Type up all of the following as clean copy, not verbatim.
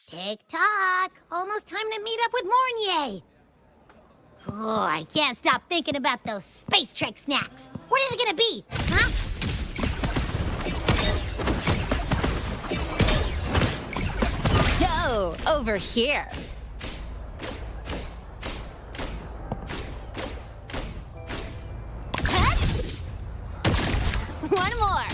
Tick-tock! Almost time to meet up with Mornier! Oh, I can't stop thinking about those space trek snacks. What are they gonna be, huh? Yo, over here. One more.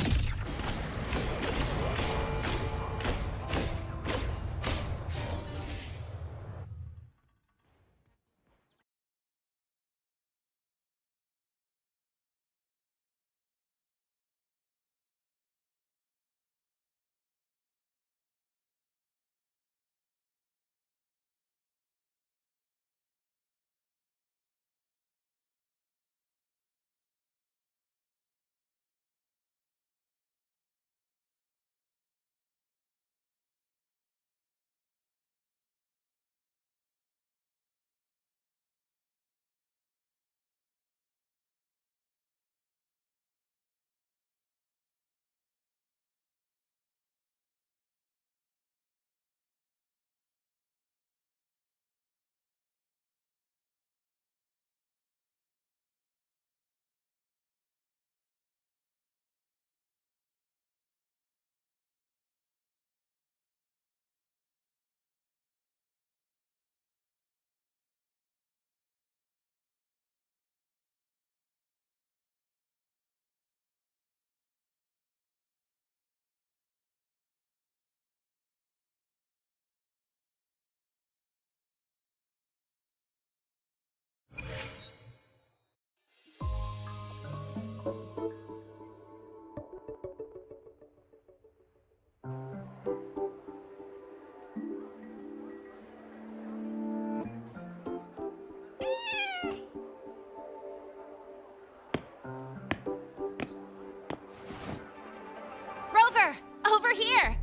Rover, over here.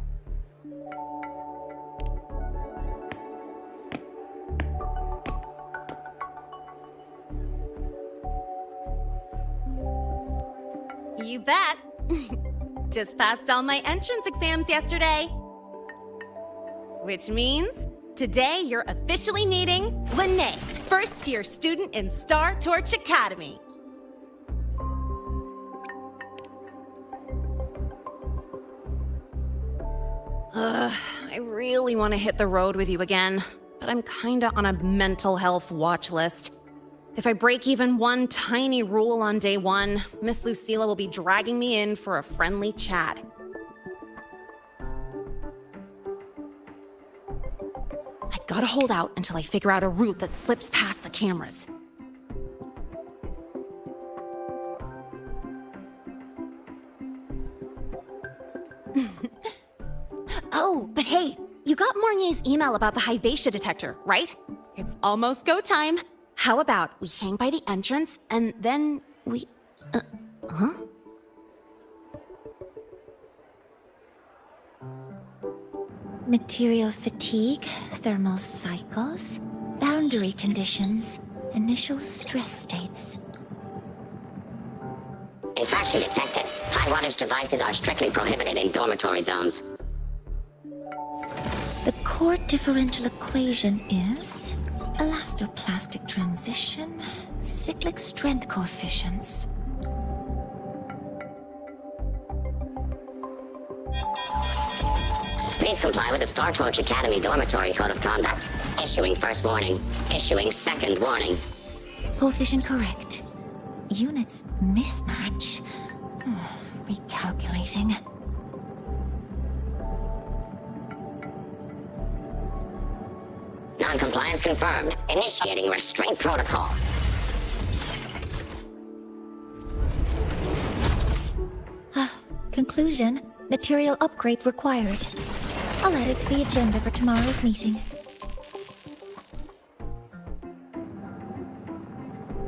You bet. Just passed all my entrance exams yesterday. Which means today you're officially meeting Lene, first-year student in Star Torch Academy. I really want to hit the road with you again, but I'm kinda on a mental health watch list. If I break even one tiny rule on day one, Miss Lucilla will be dragging me in for a friendly chat. I gotta hold out until I figure out a route that slips past the cameras. Oh, but hey, you got Mornier's email about the Hyvatia detector, right? It's almost go time. How about we hang by the entrance and then we... huh? Material fatigue, thermal cycles, boundary conditions, initial stress states. Infraction detected. High wattage devices are strictly prohibited in dormitory zones. The core differential equation is elastoplastic transition, cyclic strength coefficients. Please comply with the Star Torch Academy Dormitory Code of Conduct. Issuing first warning. Issuing second warning. Coefficient correct. Units mismatch. Recalculating. Non-compliance confirmed. Initiating restraint protocol. Conclusion, material upgrade required. I'll add it to the agenda for tomorrow's meeting.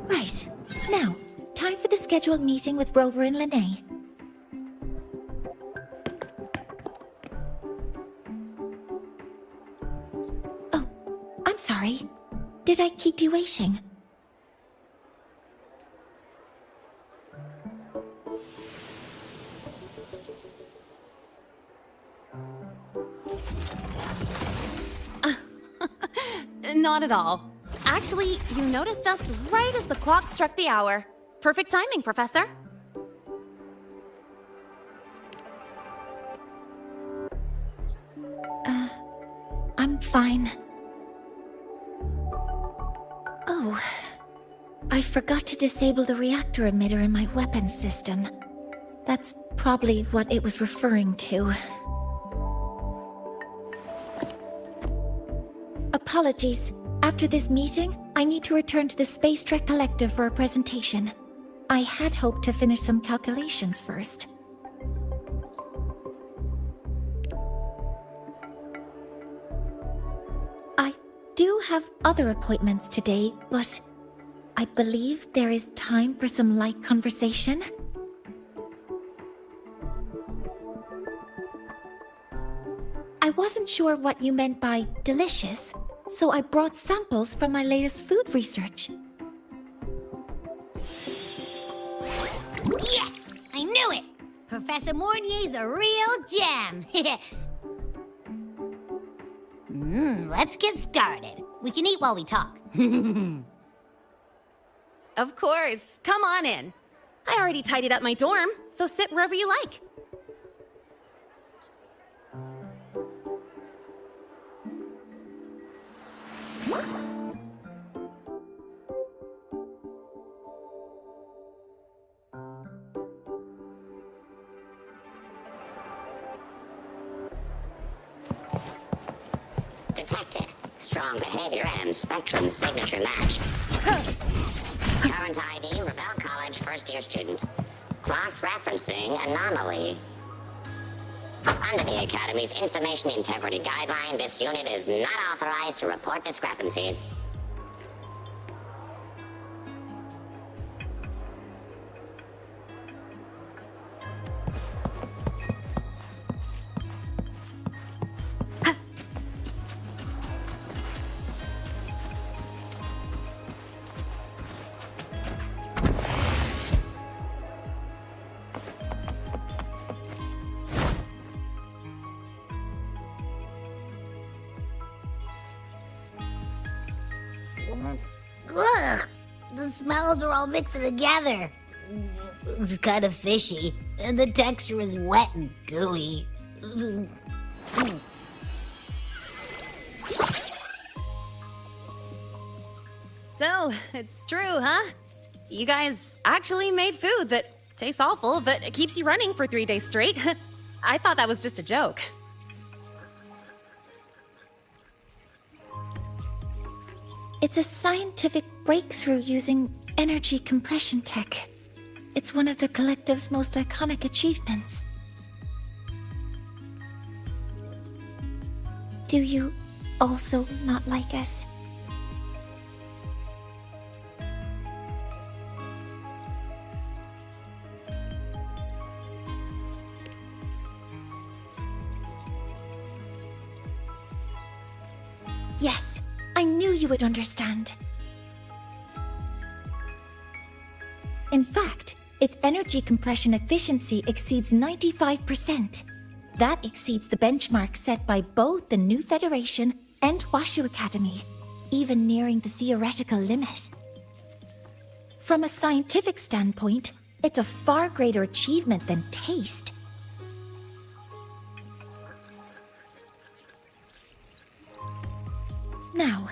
Right. Now, time for the scheduled meeting with Rover and Lene. Oh, I'm sorry. Did I keep you waiting? Not at all. Actually, you noticed us right as the clock struck the hour. Perfect timing, Professor. I'm fine. Oh, I forgot to disable the reactor emitter in my weapons system. That's probably what it was referring to. Apologies. After this meeting, I need to return to the Space Trek Collective for a presentation. I had hoped to finish some calculations first. I do have other appointments today, but I believe there is time for some light conversation. I wasn't sure what you meant by delicious, so I brought samples from my latest food research. Yes! I knew it! Professor Mornier's a real gem! Let's get started. We can eat while we talk. Of course. Come on in. I already tidied up my dorm, so sit wherever you like. Detected. Strong behavior and spectrum signature match. Current ID, Rebel College first-year student. Cross-referencing anomaly. Under the Academy's Information Integrity Guideline, this unit is not authorized to report discrepancies. Ugh! The smells are all mixed together. It's kind of fishy, and the texture is wet and gooey. So, it's true, huh? You guys actually made food that tastes awful, but it keeps you running for 3 days straight. I thought that was just a joke. It's a scientific breakthrough using energy compression tech. It's one of the Collective's most iconic achievements. Do you also not like it? Yes, I knew you would understand. In fact, its energy compression efficiency exceeds 95%. That exceeds the benchmark set by both the New Federation and Washu Academy, even nearing the theoretical limit. From a scientific standpoint, it's a far greater achievement than taste. Now,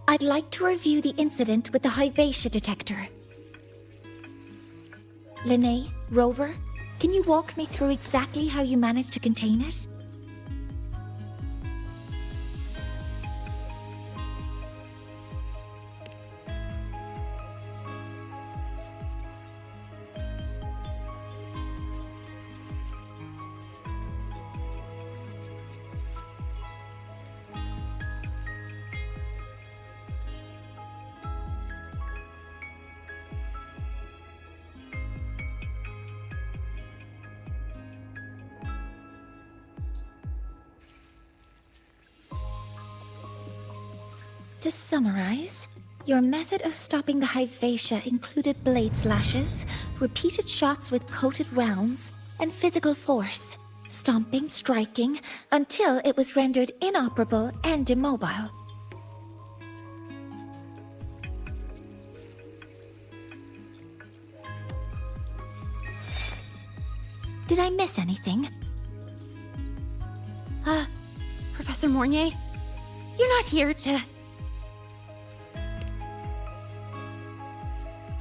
I'd like to review the incident with the Hyvatia detector. Linnae, Rover, can you walk me through exactly how you managed to contain it? To summarize, your method of stopping the Hyvatia included blade slashes, repeated shots with coated rounds, and physical force, stomping, striking, until it was rendered inoperable and immobile. Did I miss anything? Professor Mornier, you're not here to...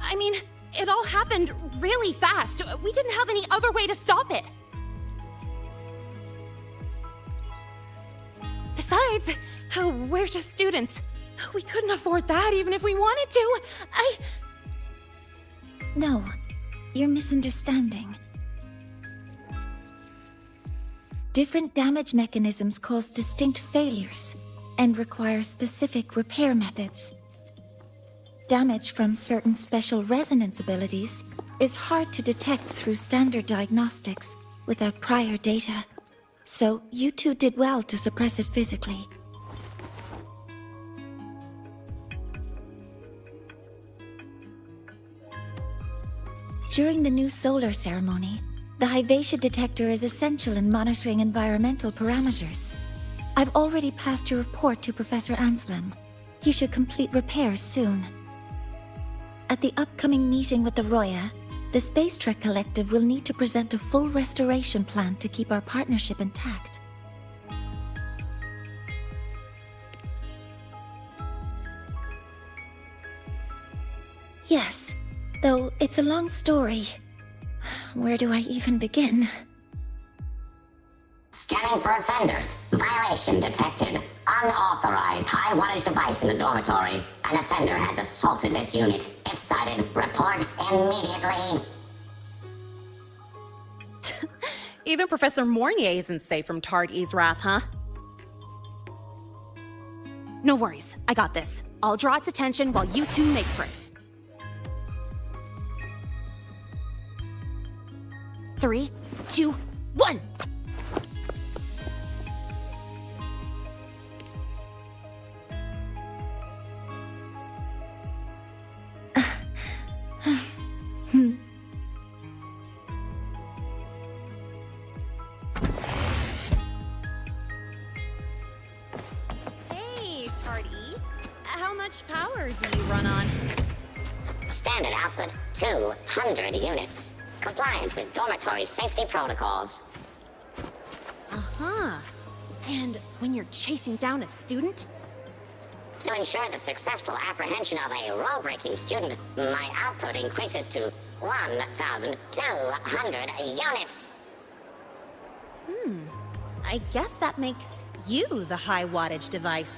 I mean, it all happened really fast. We didn't have any other way to stop it. Besides, we're just students. We couldn't afford that even if we wanted to. No, you're misunderstanding. Different damage mechanisms cause distinct failures and require specific repair methods. Damage from certain special resonance abilities is hard to detect through standard diagnostics without prior data, so you two did well to suppress it physically. During the new solar ceremony, the Hyvatia detector is essential in monitoring environmental parameters. I've already passed your report to Professor Anselm. He should complete repairs soon. At the upcoming meeting with the Roya, the Space Trek Collective will need to present a full restoration plan to keep our partnership intact. Yes, though it's a long story. Where do I even begin? Scanning for offenders. Violation detected. Unauthorized high wattage device in the dormitory. An offender has assaulted this unit. If sighted, report immediately. Even Professor Mornier isn't safe from Tard E's wrath, huh? No worries, I got this. I'll draw its attention while you two make for it. 3, 2, 1! Hey, Tardy. How much power do you run on? Standard output 200 units. Compliant with dormitory safety protocols. Uh-huh. And when you're chasing down a student? To ensure the successful apprehension of a rule-breaking student, my output increases to 1,200 units. I guess that makes you the high wattage device.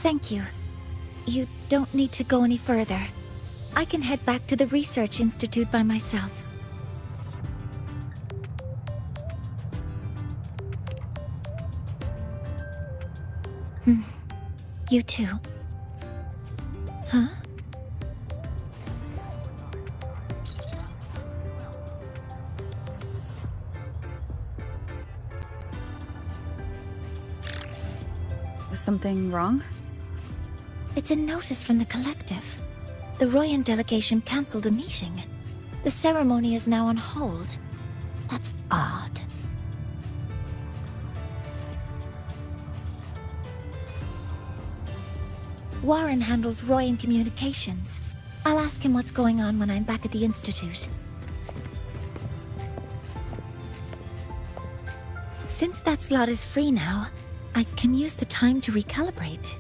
Thank you. You don't need to go any further. I can head back to the Research Institute by myself. You too. Huh? Was something wrong? It's a notice from the collective. The Royan delegation cancelled the meeting. The ceremony is now on hold. That's odd. Warren handles Royan communications. I'll ask him what's going on when I'm back at the Institute. Since that slot is free now, I can use the time to recalibrate.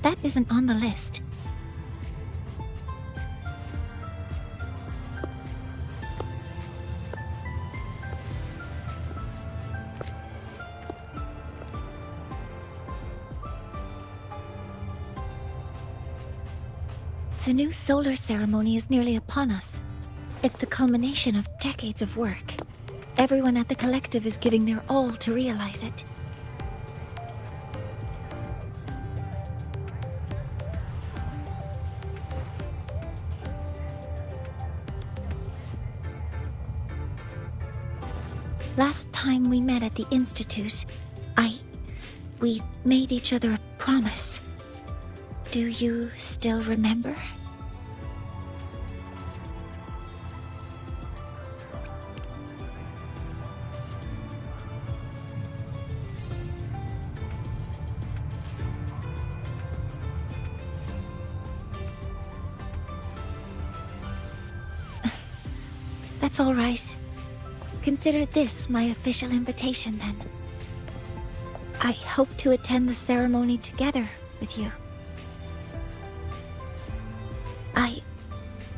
That isn't on the list. The new solar ceremony is nearly upon us. It's the culmination of decades of work. Everyone at the collective is giving their all to realize it. Last time we met at the Institute, we made each other a promise. Do you still remember? That's all right. Consider this my official invitation, then. I hope to attend the ceremony together with you.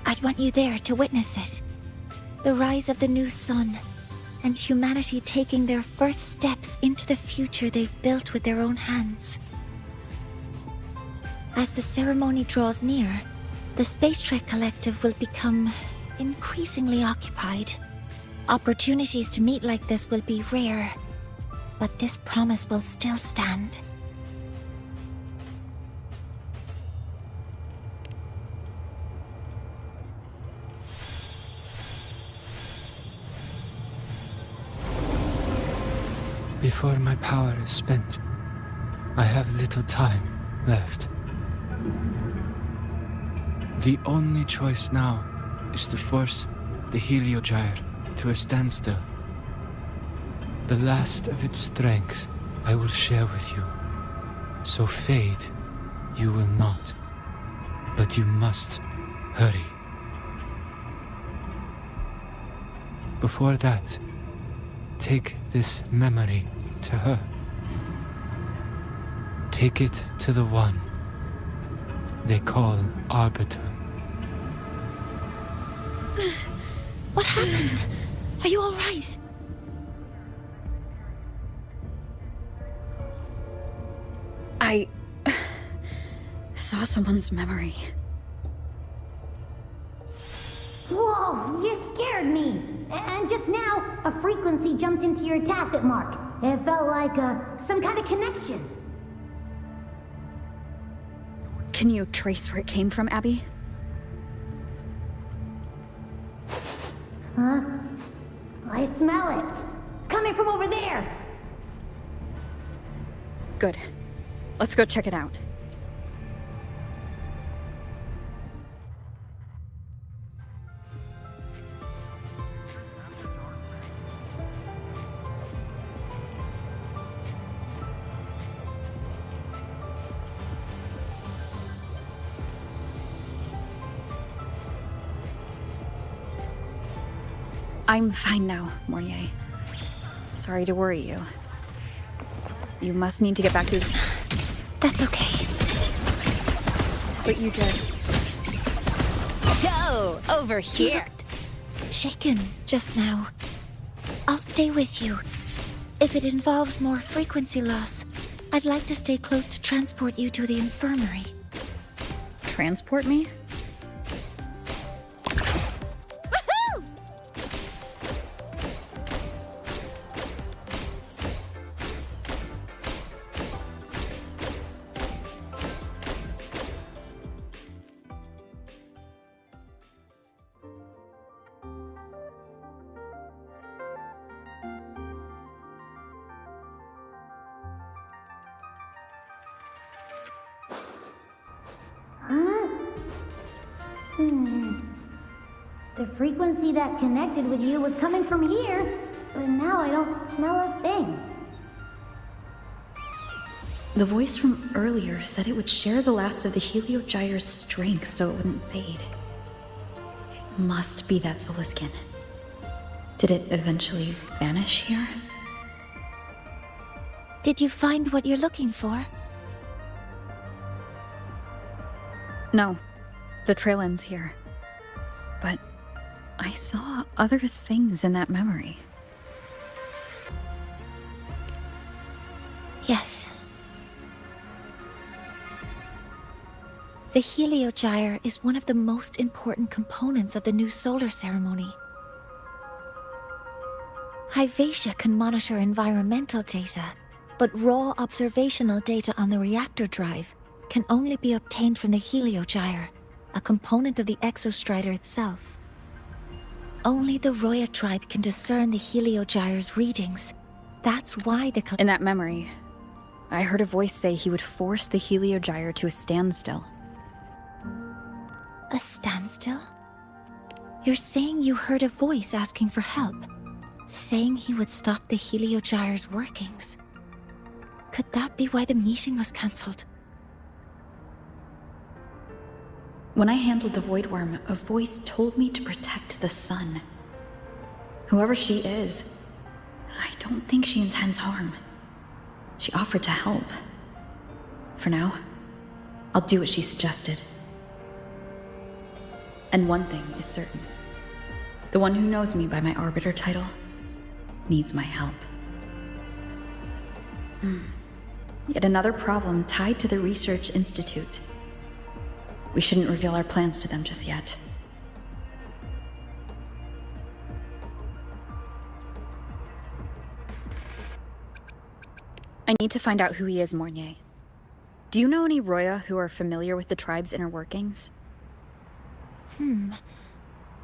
I'd want you there to witness it. The rise of the new sun, and humanity taking their first steps into the future they've built with their own hands. As the ceremony draws near, the Space Trek Collective will become increasingly occupied. Opportunities to meet like this will be rare, but this promise will still stand. Before my power is spent, I have little time left. The only choice now is to force the Heliogyre to a standstill. The last of its strength I will share with you. So fade you will not. But you must hurry. Before that, take this memory to her. Take it to the one they call Arbiter. What happened? Are you all right? I saw someone's memory. Whoa, you scared me. And just now, a frequency jumped into your tacit mark. It felt like some kind of connection. Can you trace where it came from, Abby? Huh? I smell it. Coming from over there. Good. Let's go check it out. I'm fine now, Mornier. Sorry to worry you. You must need to get back to his... That's okay. But you just... Go over here. shaken just now. I'll stay with you. If it involves more frequency loss, I'd like to stay close to transport you to the infirmary. Transport me? The frequency that connected with you was coming from here, but now I don't smell a thing. The voice from earlier said it would share the last of the Heliogyre's strength so it wouldn't fade. It must be that solar skin. Did it eventually vanish here? Did you find what you're looking for? No. The trail ends here. But I saw other things in that memory. Yes. The Heliogyre is one of the most important components of the new solar ceremony. Hyvatia can monitor environmental data, but raw observational data on the reactor drive can only be obtained from the Heliogyre, a component of the exostrider itself. Only the Roya tribe can discern the Heliogyre's readings. That's why the In that memory, I heard a voice say he would force the Heliogyre to a standstill. A standstill? You're saying you heard a voice asking for help, saying he would stop the Heliogyre's workings. Could that be why the meeting was cancelled? When I handled the Void Worm, a voice told me to protect the sun. Whoever she is, I don't think she intends harm. She offered to help. For now, I'll do what she suggested. And one thing is certain. The one who knows me by my Arbiter title needs my help. Yet another problem tied to the Research Institute. We shouldn't reveal our plans to them just yet. I need to find out who he is, Mornier. Do you know any Roya who are familiar with the tribe's inner workings?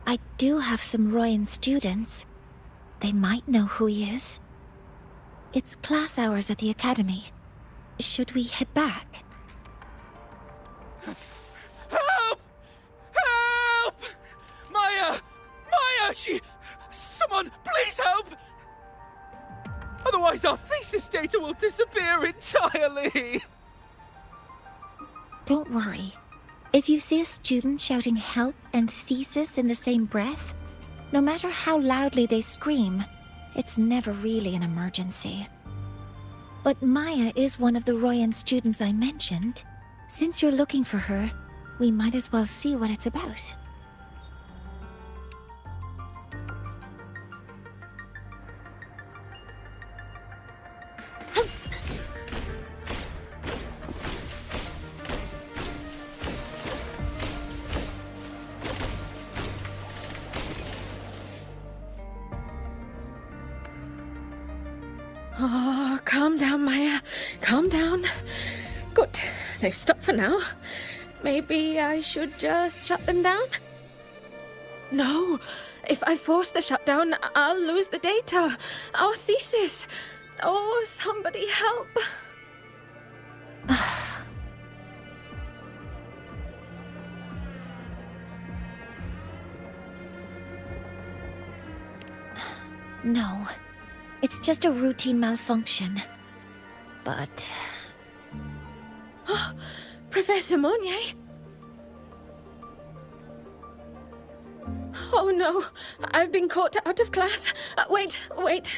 I do have some Royan students. They might know who he is. It's class hours at the academy. Should we head back? Help! Help! Maya! Maya! Someone, please help! Otherwise our thesis data will disappear entirely! Don't worry. If you see a student shouting help and thesis in the same breath, no matter how loudly they scream, it's never really an emergency. But Maya is one of the Royan students I mentioned. Since you're looking for her, we might as well see what it's about. Oh, calm down, Maya. Calm down. Good. They've stopped for now. Maybe I should just shut them down? No. If I force the shutdown, I'll lose the data. Our thesis. Oh, somebody help. No. It's just a routine malfunction. But... Professor Monnier? Oh no, I've been caught out of class. Wait,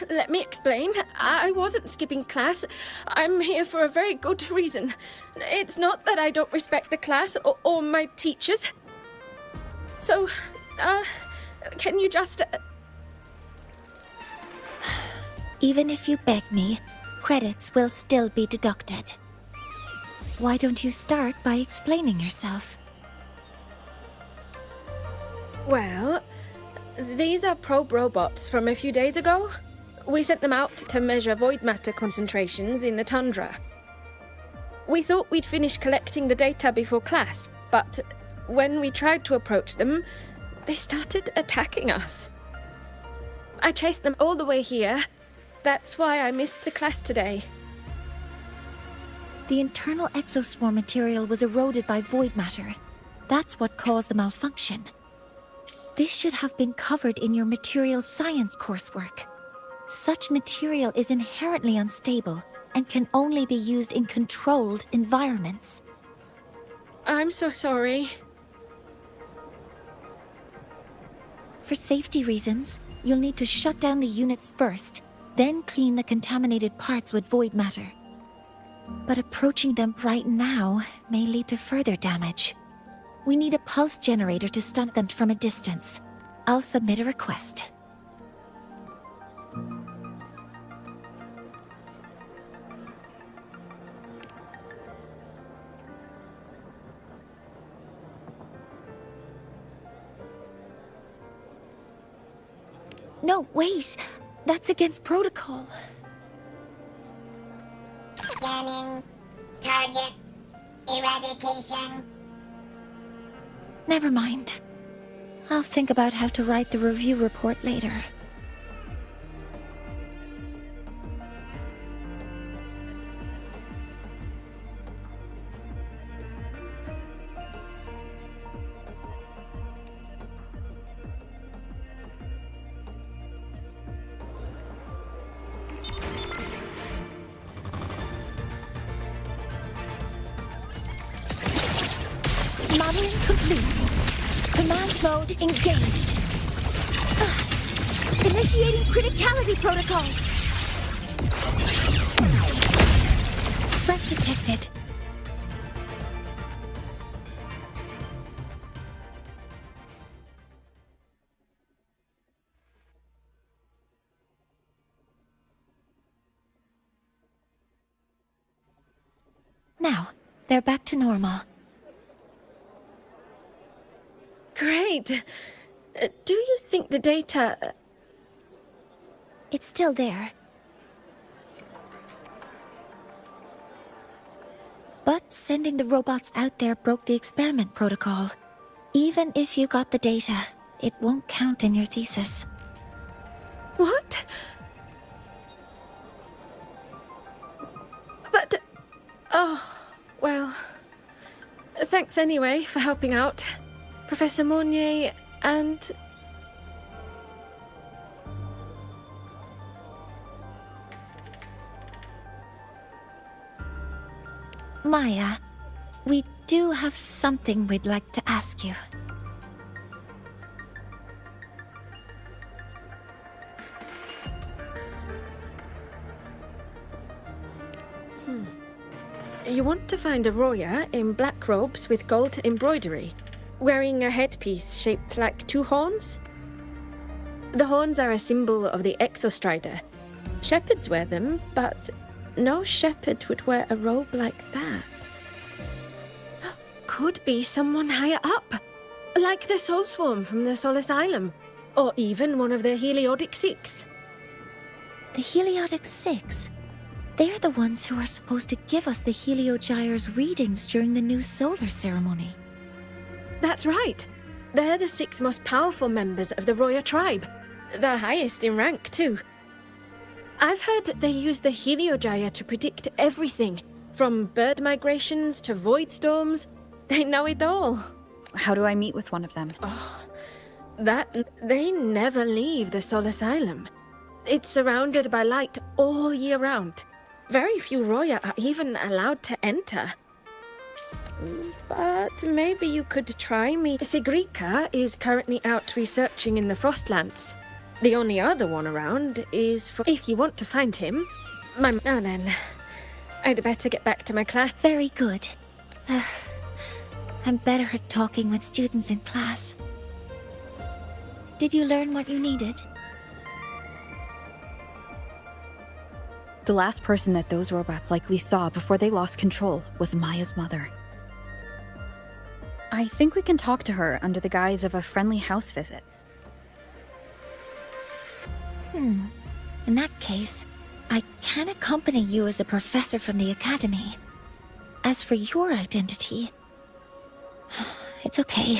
let me explain. I wasn't skipping class. I'm here for a very good reason. It's not that I don't respect the class or my teachers. So, Can you just... Even if you beg me, credits will still be deducted. Why don't you start by explaining yourself? Well, these are probe robots from a few days ago. We sent them out to measure void matter concentrations in the tundra. We thought we'd finish collecting the data before class, but when we tried to approach them, they started attacking us. I chased them all the way here. That's why I missed the class today. The internal exoswarm material was eroded by void matter. That's what caused the malfunction. This should have been covered in your material science coursework. Such material is inherently unstable and can only be used in controlled environments. I'm so sorry. For safety reasons, you'll need to shut down the units first, then clean the contaminated parts with void matter. But approaching them right now may lead to further damage. We need a pulse generator to stun them from a distance. I'll submit a request. No, wait! That's against protocol. Scanning. Target. Eradication. Never mind. I'll think about how to write the review report later. Modeling complete. Command mode engaged. Initiating criticality protocol. Threat detected. Now, they're back to normal. Great. Do you think the data... It's still there. But sending the robots out there broke the experiment protocol. Even if you got the data, it won't count in your thesis. What? But... Oh, well... Thanks anyway for helping out. Professor Mournier and... Maya, we do have something we'd like to ask you. You want to find a Roya in black robes with gold embroidery, wearing a headpiece shaped like two horns? The horns are a symbol of the Exostrider. Shepherds wear them, but no shepherd would wear a robe like that. Could be someone higher up, like the Soul Swarm from the Sol Asylum, or even one of the Heliodic Six. The Heliodic Six? They're the ones who are supposed to give us the Heliogyre's readings during the new solar ceremony. That's right. They're the 6 most powerful members of the Roya tribe. The highest in rank, too. I've heard they use the Heliogyre to predict everything, from bird migrations to void storms. They know it all. How do I meet with one of them? They never leave the Sol Asylum. It's surrounded by light all year round. Very few Roya are even allowed to enter. But maybe you could try me. Sigrika is currently out researching in the Frostlands. The only other one around is for... If you want to find him... Now then, I'd better get back to my class. Very good. I'm better at talking with students in class. Did you learn what you needed? The last person that those robots likely saw before they lost control was Maya's mother. I think we can talk to her under the guise of a friendly house visit. In that case, I can accompany you as a professor from the academy. As for your identity, it's okay.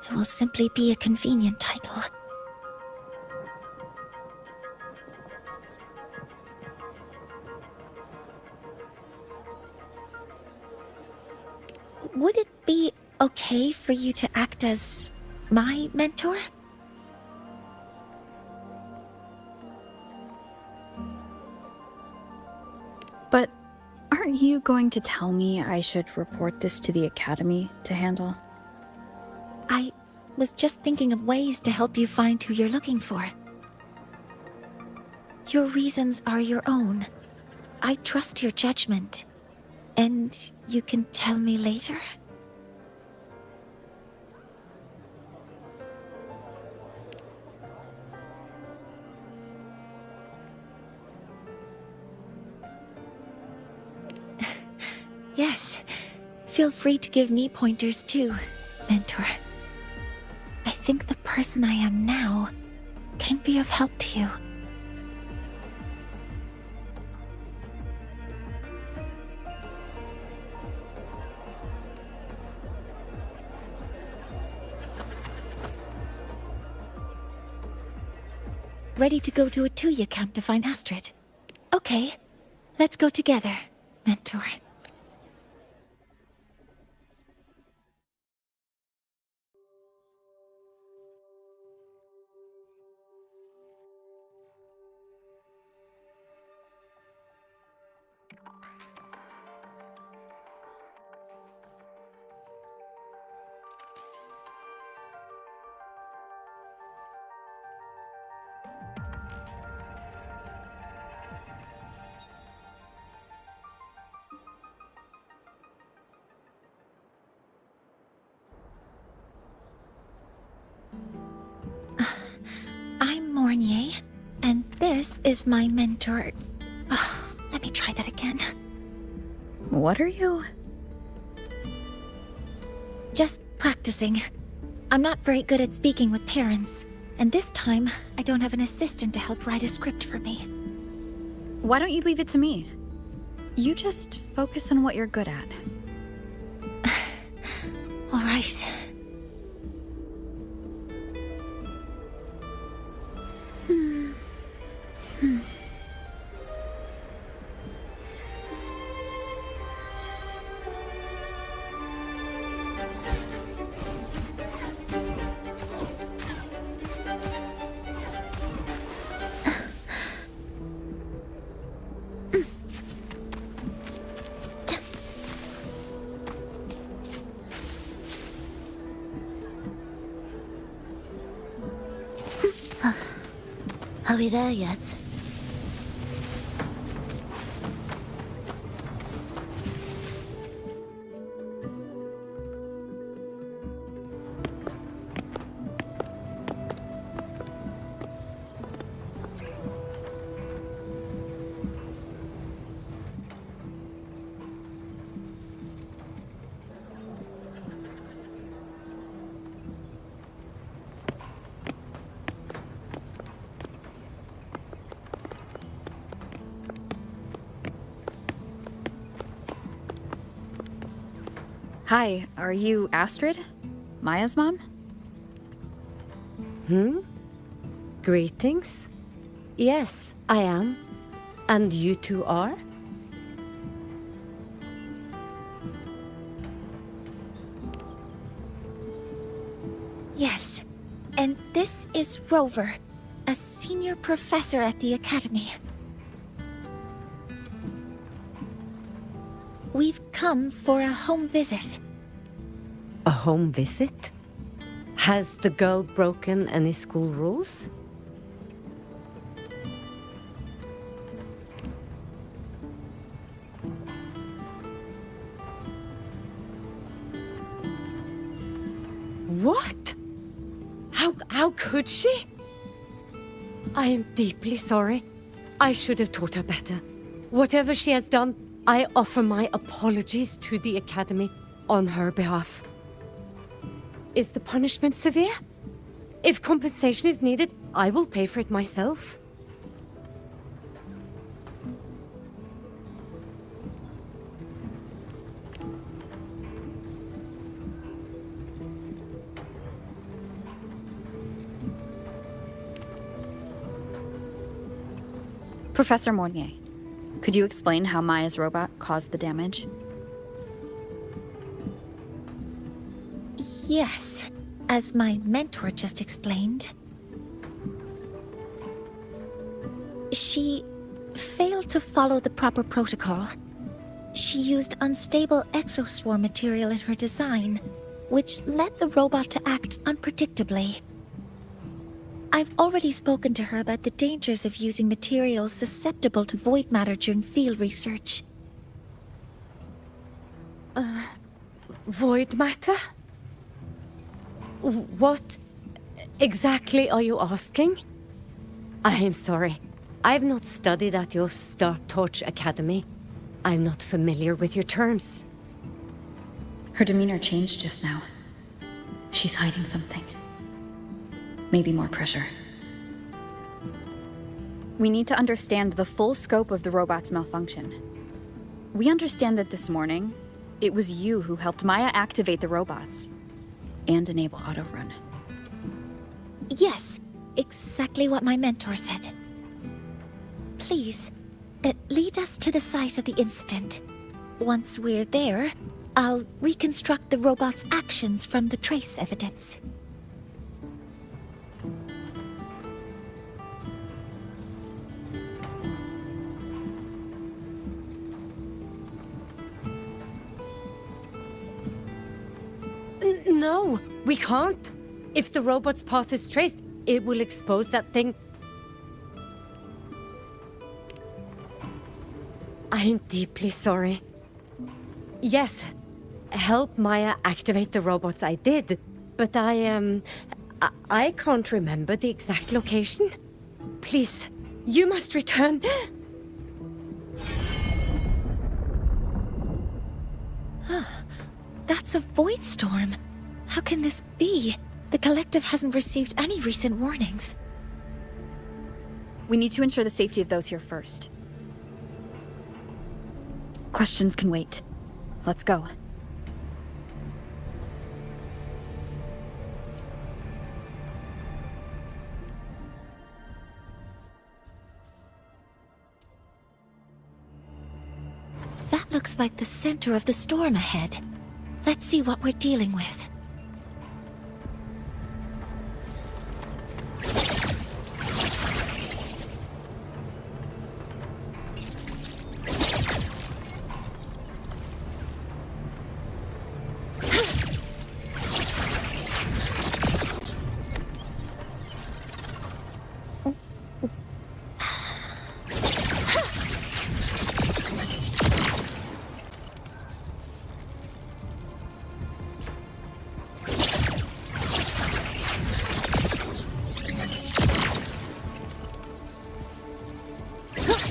It will simply be a convenient title. Would it be okay for you to act as my mentor? But aren't you going to tell me I should report this to the academy to handle? I was just thinking of ways to help you find who you're looking for. Your reasons are your own. I trust your judgment. And you can tell me later? Yes. Feel free to give me pointers too, mentor. I think the person I am now can be of help to you. Ready to go to a Tuya camp to find Astrid? Okay, let's go together, mentor. I'm Mornier, and this is my mentor. Let me try that again. What are you? Just practicing. I'm not very good at speaking with parents, and this time I don't have an assistant to help write a script for me. Why don't you leave it to me? You just focus on what you're good at. All right. Are we there yet? Hi, are you Astrid? Maya's mom? Greetings. Yes, I am. And you two are? Yes. And this is Rover, a senior professor at the academy. We've come for a home visit. A home visit? Has the girl broken any school rules? What? How could she? I am deeply sorry. I should have taught her better. Whatever she has done, I offer my apologies to the Academy on her behalf. Is the punishment severe? If compensation is needed, I will pay for it myself. Professor Mornier, could you explain how Maya's robot caused the damage? Yes, as my mentor just explained. She failed to follow the proper protocol. She used unstable exoswarm material in her design, which led the robot to act unpredictably. I've already spoken to her about the dangers of using materials susceptible to void matter during field research. Void matter? What exactly are you asking? I am sorry. I have not studied at your Star Torch Academy. I'm not familiar with your terms. Her demeanor changed just now. She's hiding something. Maybe more pressure. We need to understand the full scope of the robot's malfunction. We understand that this morning, it was you who helped Maya activate the robots and enable auto-run. Yes, exactly what my mentor said. Please, lead us to the site of the incident. Once we're there, I'll reconstruct the robot's actions from the trace evidence. No, we can't. If the robot's path is traced, it will expose that thing. I am deeply sorry. Yes, help Maya activate the robots I did, but I can't remember the exact location. Please, you must return. That's a void storm. How can this be? The collective hasn't received any recent warnings. We need to ensure the safety of those here first. Questions can wait. Let's go. That looks like the center of the storm ahead. Let's see what we're dealing with.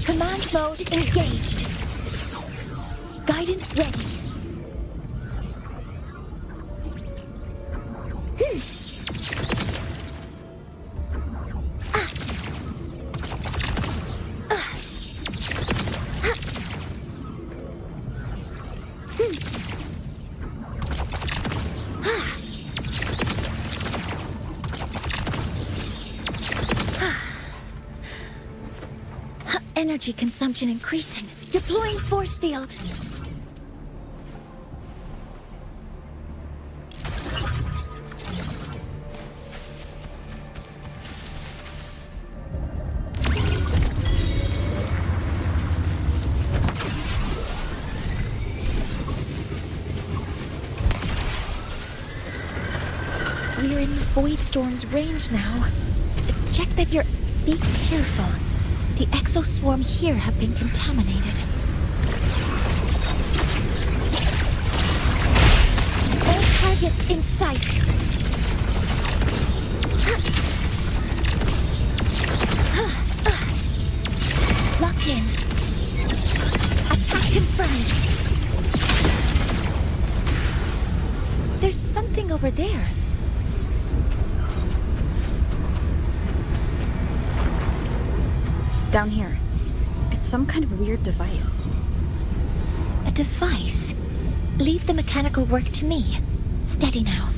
Command mode engaged. Guidance ready. Energy consumption increasing. Deploying force field. We're in the Void Storm's range now. Check that you're... Be careful. The exoswarm here have been contaminated. All targets in sight. coming over there? Down here. It's some kind of weird device. A device? Leave the mechanical work to me. Steady now.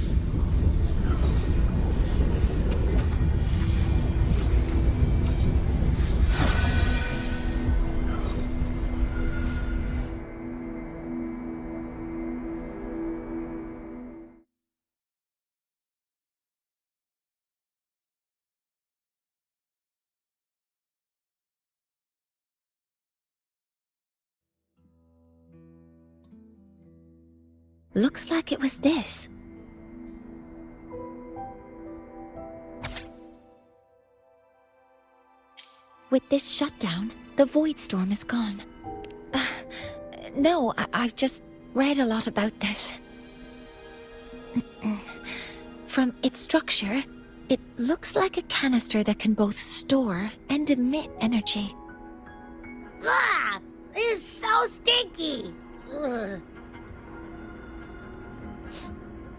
Looks like it was this. With this shutdown, the void storm is gone. No, I've just read a lot about this. From its structure, it looks like a canister that can both store and emit energy. Ah! This is so stinky! Ugh.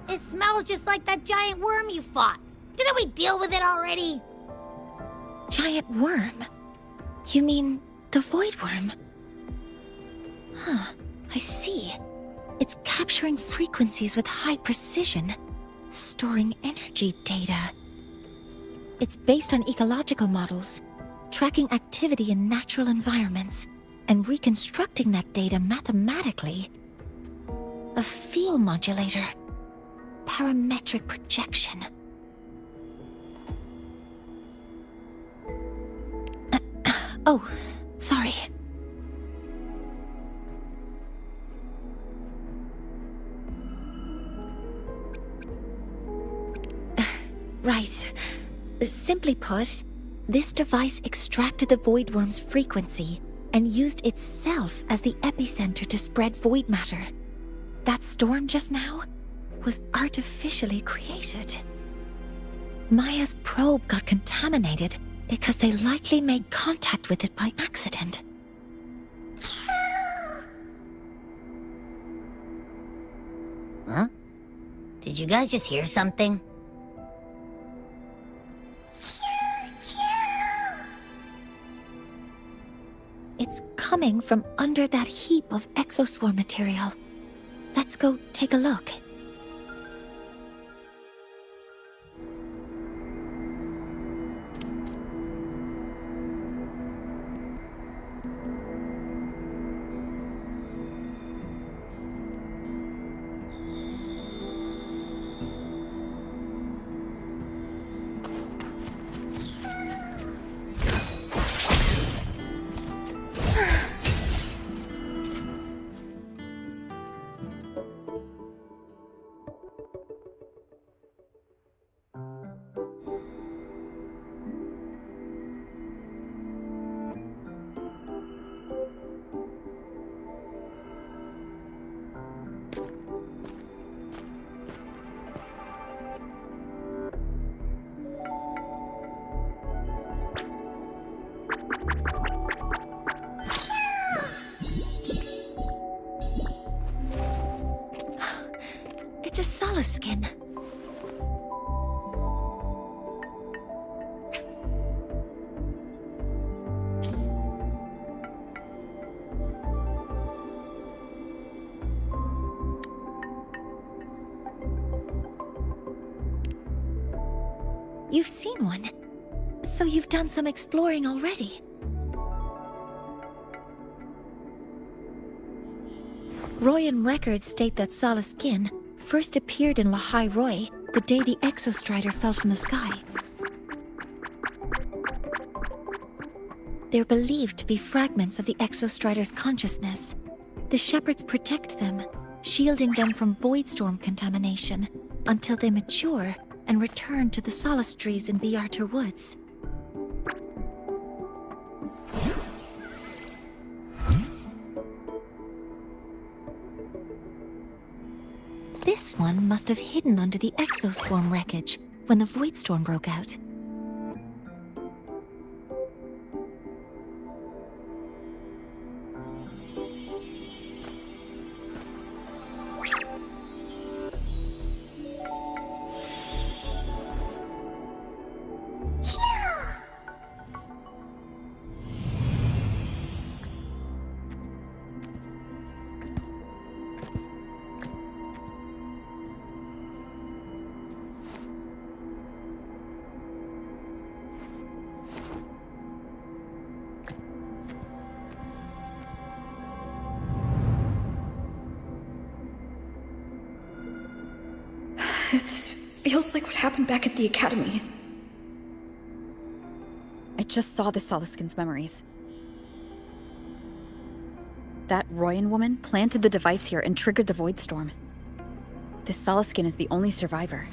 It smells just like that giant worm you fought. Didn't we deal with it already? Giant worm? You mean the void worm? Huh, I see. It's capturing frequencies with high precision, storing energy data. It's based on ecological models, tracking activity in natural environments, and reconstructing that data mathematically. A field modulator. Parametric projection. Oh, sorry. Right. Simply put, this device extracted the void worm's frequency and used itself as the epicenter to spread void matter. That storm just now was artificially created. Maya's probe got contaminated because they likely made contact with it by accident. Huh? Did you guys just hear something? It's coming from under that heap of exoswarm material. Let's go take a look. It's a solace skin. You've seen one, so you've done some exploring already. Royan records state that Solace Skin first appeared in Lahai Roy the day the Exostrider fell from the sky. They're believed to be fragments of the Exostrider's consciousness. The shepherds protect them, shielding them from void storm contamination until they mature and return to the solace trees in Biarter Woods. This one must have hidden under the exoswarm wreckage when the void storm broke out. This feels like what happened back at the academy. I just saw the Soliskin's memories. That Royan woman planted the device here and triggered the Void Storm. This Soliskin is the only survivor.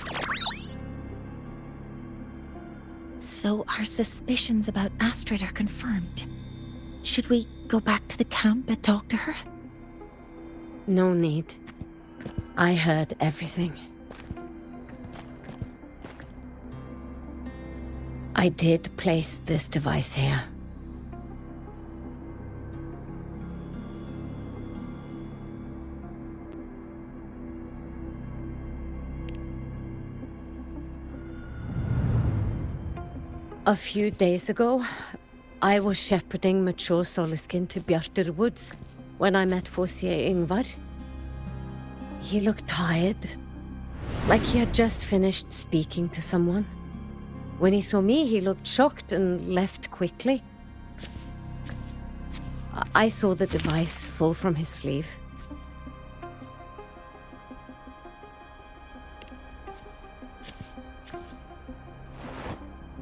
So our suspicions about Astrid are confirmed. Should we go back to the camp and talk to her? No need. I heard everything. I did place this device here. A few days ago, I was shepherding mature Soliskin to Bjartur Woods when I met Fossier Yngvar. He looked tired, like he had just finished speaking to someone. When he saw me, he looked shocked and left quickly. I saw the device fall from his sleeve.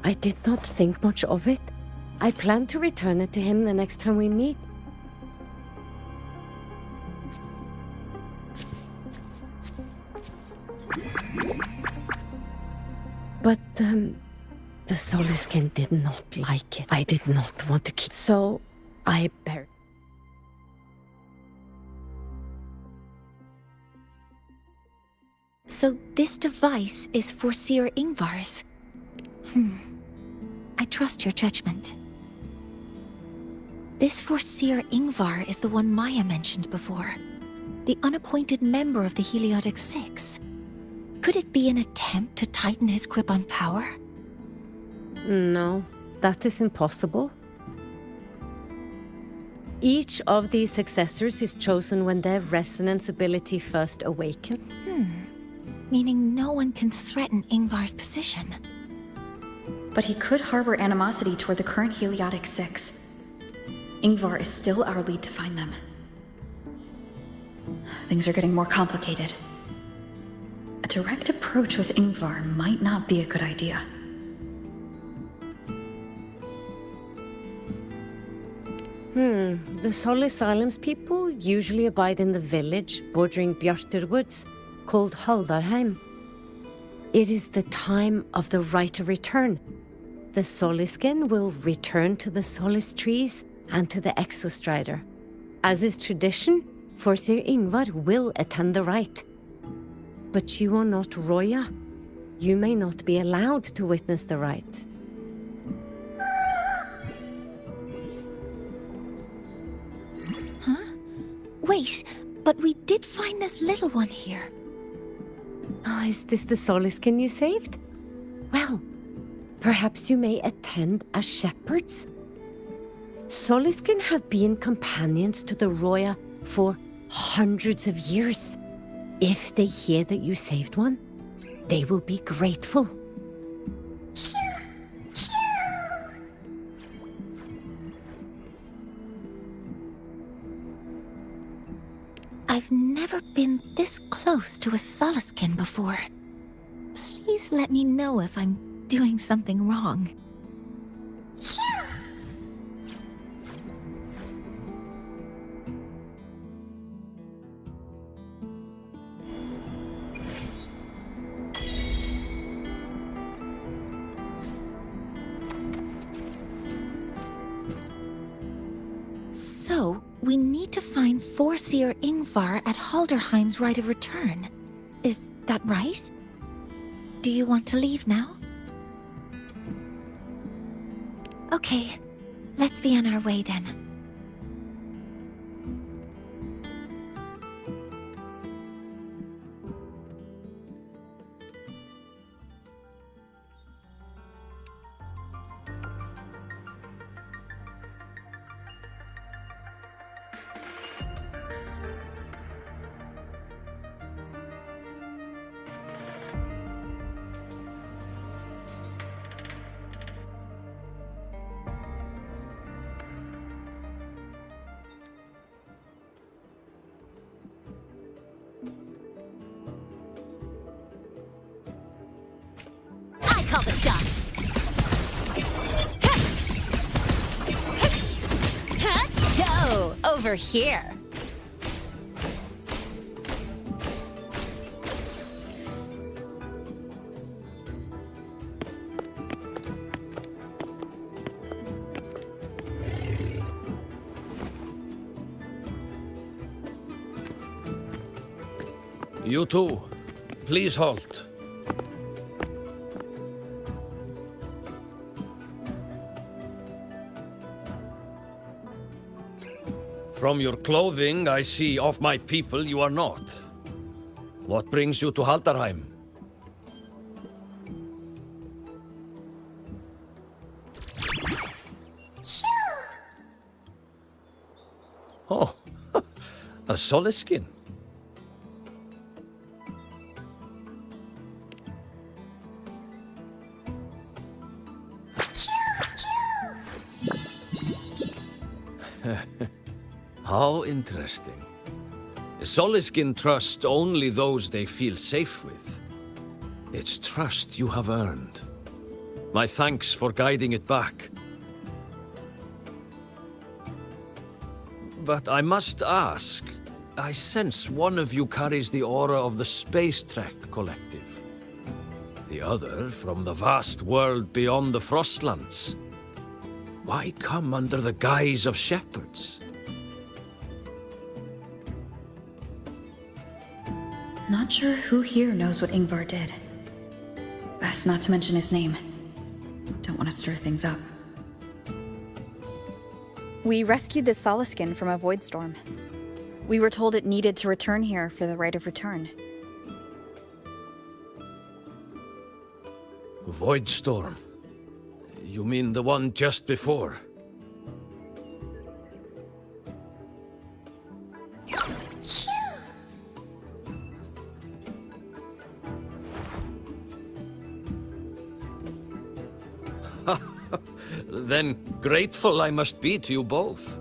I did not think much of it. I plan to return it to him the next time we meet. But, the Soliskin did not like it. I did not want to keep... So, I buried... So this device is for Seer Ingvar's. I trust your judgment. This Forseer Ingvar is the one Maya mentioned before. The unappointed member of the Heliotic Six. Could it be an attempt to tighten his grip on power? No, that is impossible. Each of these successors is chosen when their resonance ability first awakens. Meaning no one can threaten Ingvar's position. But he could harbor animosity toward the current Heliotic Six. Ingvar is still our lead to find them. Things are getting more complicated. A direct approach with Ingvar might not be a good idea. The Solis Islands people usually abide in the village bordering Bjartur Woods, called Haldarheim. It is the time of the Right of Return. The Soliskin will return to the Solis trees and to the Exostrider. As is tradition, Forseer Yngvar will attend the rite. But you are not Roya. You may not be allowed to witness the rite. Wait, but we did find this little one here. Is this the Soliskin you saved? Well, perhaps you may attend as shepherds? Soliskin have been companions to the Roya for hundreds of years. If they hear that you saved one, they will be grateful. I've never been this close to a Soliskin before. Please let me know if I'm doing something wrong. So, we need to find Forseer Yngvar at Halderheim's Right of Return. Is that right? Do you want to leave now? Okay, let's be on our way then. call the shots. Yo, over here. You two, please halt. From your clothing, I see of my people you are not. What brings you to Haldarheim? Oh, a Soliskin. How interesting. Soliskin trust only those they feel safe with. It's trust you have earned. My thanks for guiding it back. But I must ask, I sense one of you carries the aura of the Space Trek Collective. The other from the vast world beyond the Frostlands. Why come under the guise of shepherds? Not sure who here knows what Ingvar did. Best not to mention his name. Don't want to stir things up. We rescued the Soliskin from a void storm. We were told it needed to return here for the right of return. Void storm? You mean the one just before? Then grateful I must be to you both.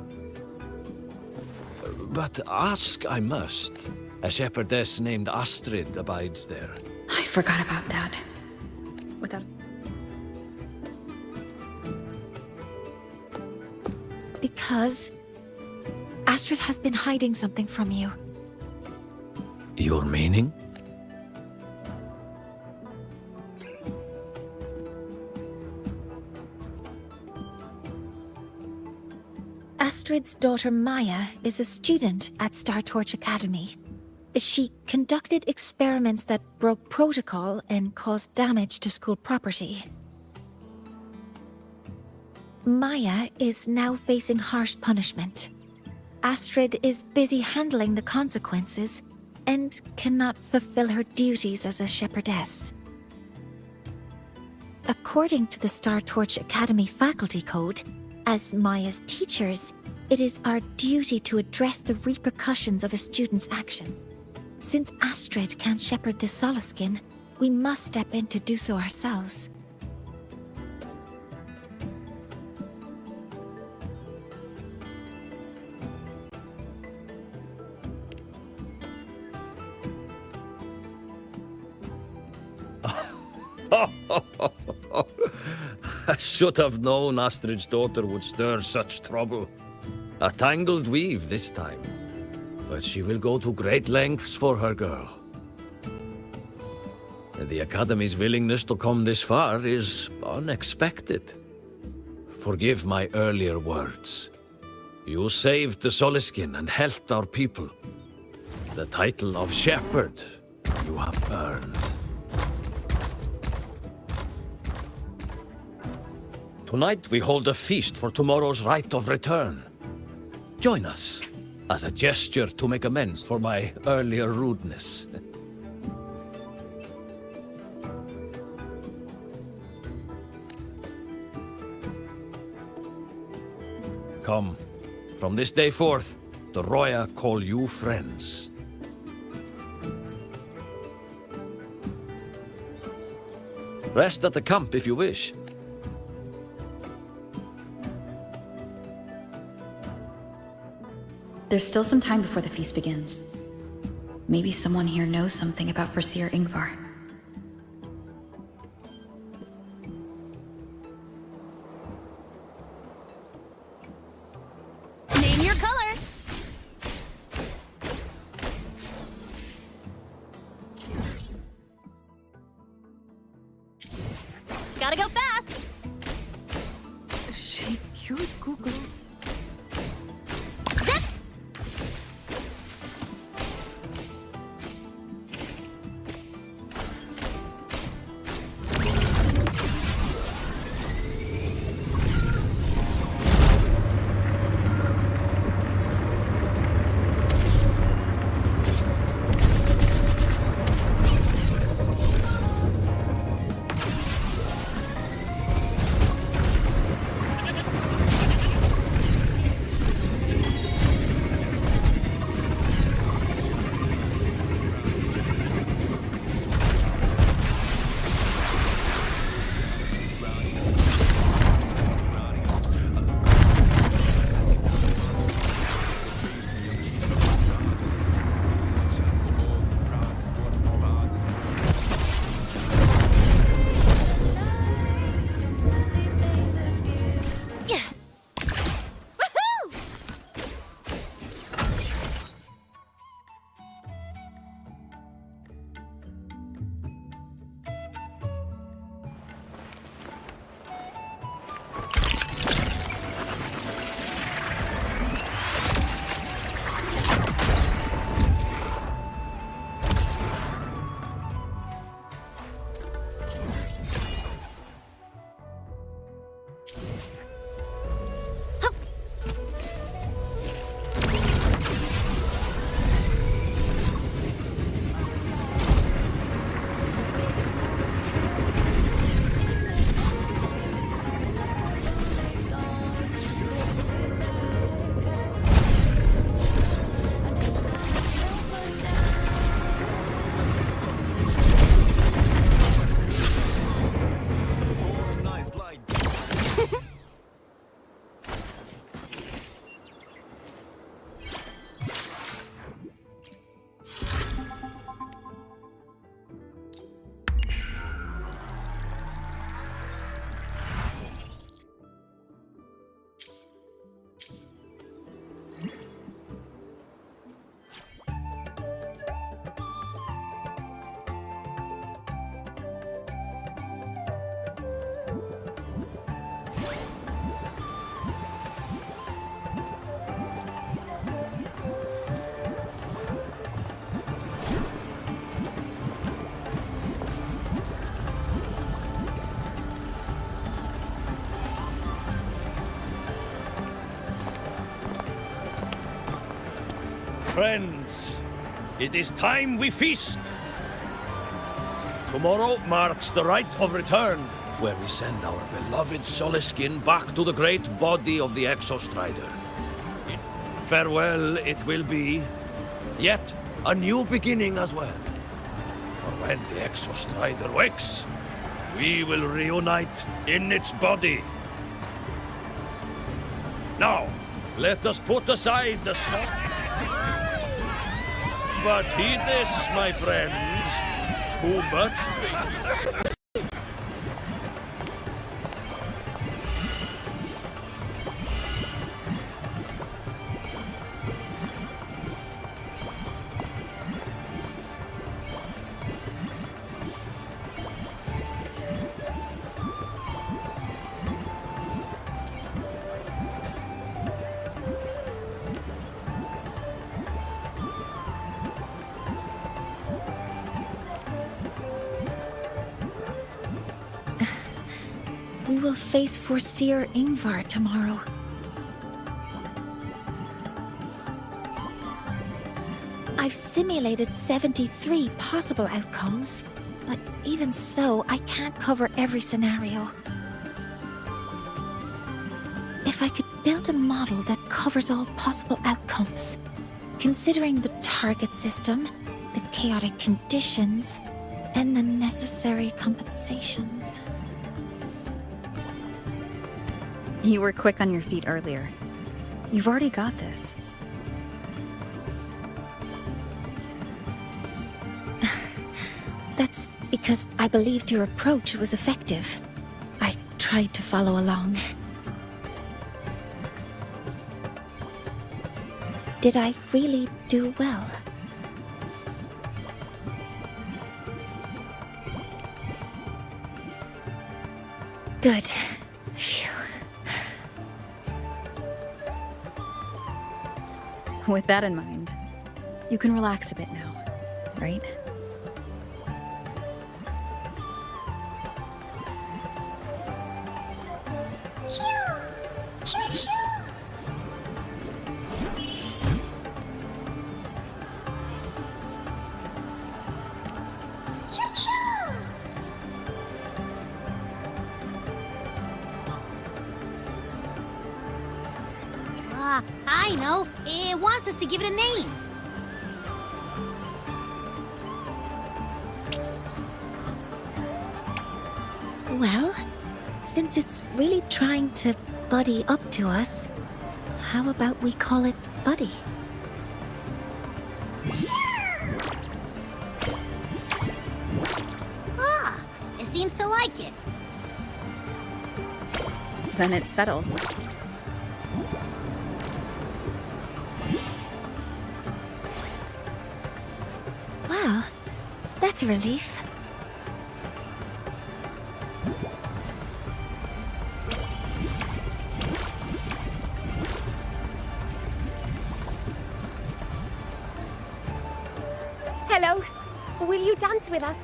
But ask I must. A shepherdess named Astrid abides there. I forgot about that. Without... Because Astrid has been hiding something from you. Your meaning? Astrid's daughter Maya is a student at Star Torch Academy. She conducted experiments that broke protocol and caused damage to school property. Maya is now facing harsh punishment. Astrid is busy handling the consequences and cannot fulfill her duties as a shepherdess. According to the Star Torch Academy faculty code, as Maya's teachers, it is our duty to address the repercussions of a student's actions. Since Astrid can't shepherd the Soliskin, we must step in to do so ourselves. I should have known Astrid's daughter would stir such trouble. A tangled weave this time. But she will go to great lengths for her girl. And the Academy's willingness to come this far is unexpected. Forgive my earlier words. You saved the Soliskin and helped our people. The title of shepherd you have earned. Tonight we hold a feast for tomorrow's rite of return. Join us, as a gesture to make amends for my earlier rudeness. Come, from this day forth, the Roya call you friends. Rest at the camp if you wish. There's still some time before the feast begins. Maybe someone here knows something about Foreseer Ingvar. Gotta go fast! She cured Googles. Friends, it is time we feast. Tomorrow marks the rite of return, where we send our beloved Soliskin back to the great body of the Exostrider. Farewell it will be, yet a new beginning as well. For when the Exostrider wakes, we will reunite in its body. Now, let us put aside the But heed this, my friends. Too much drink. We will face Forseer Ingvar tomorrow. I've simulated 73 possible outcomes, but even so, I can't cover every scenario. If I could build a model that covers all possible outcomes, considering the target system, the chaotic conditions, and the necessary compensations. You were quick on your feet earlier. You've already got this. That's because I believed your approach was effective. I tried to follow along. Did I really do well? Good. Phew. With that in mind, you can relax a bit now, right? I know. It wants us to give it a name. Well, since it's really trying to buddy up to us, how about we call it Buddy? Ah, it seems to like it. Then it's settled. Well, that's a relief. Hello. Will you dance with us?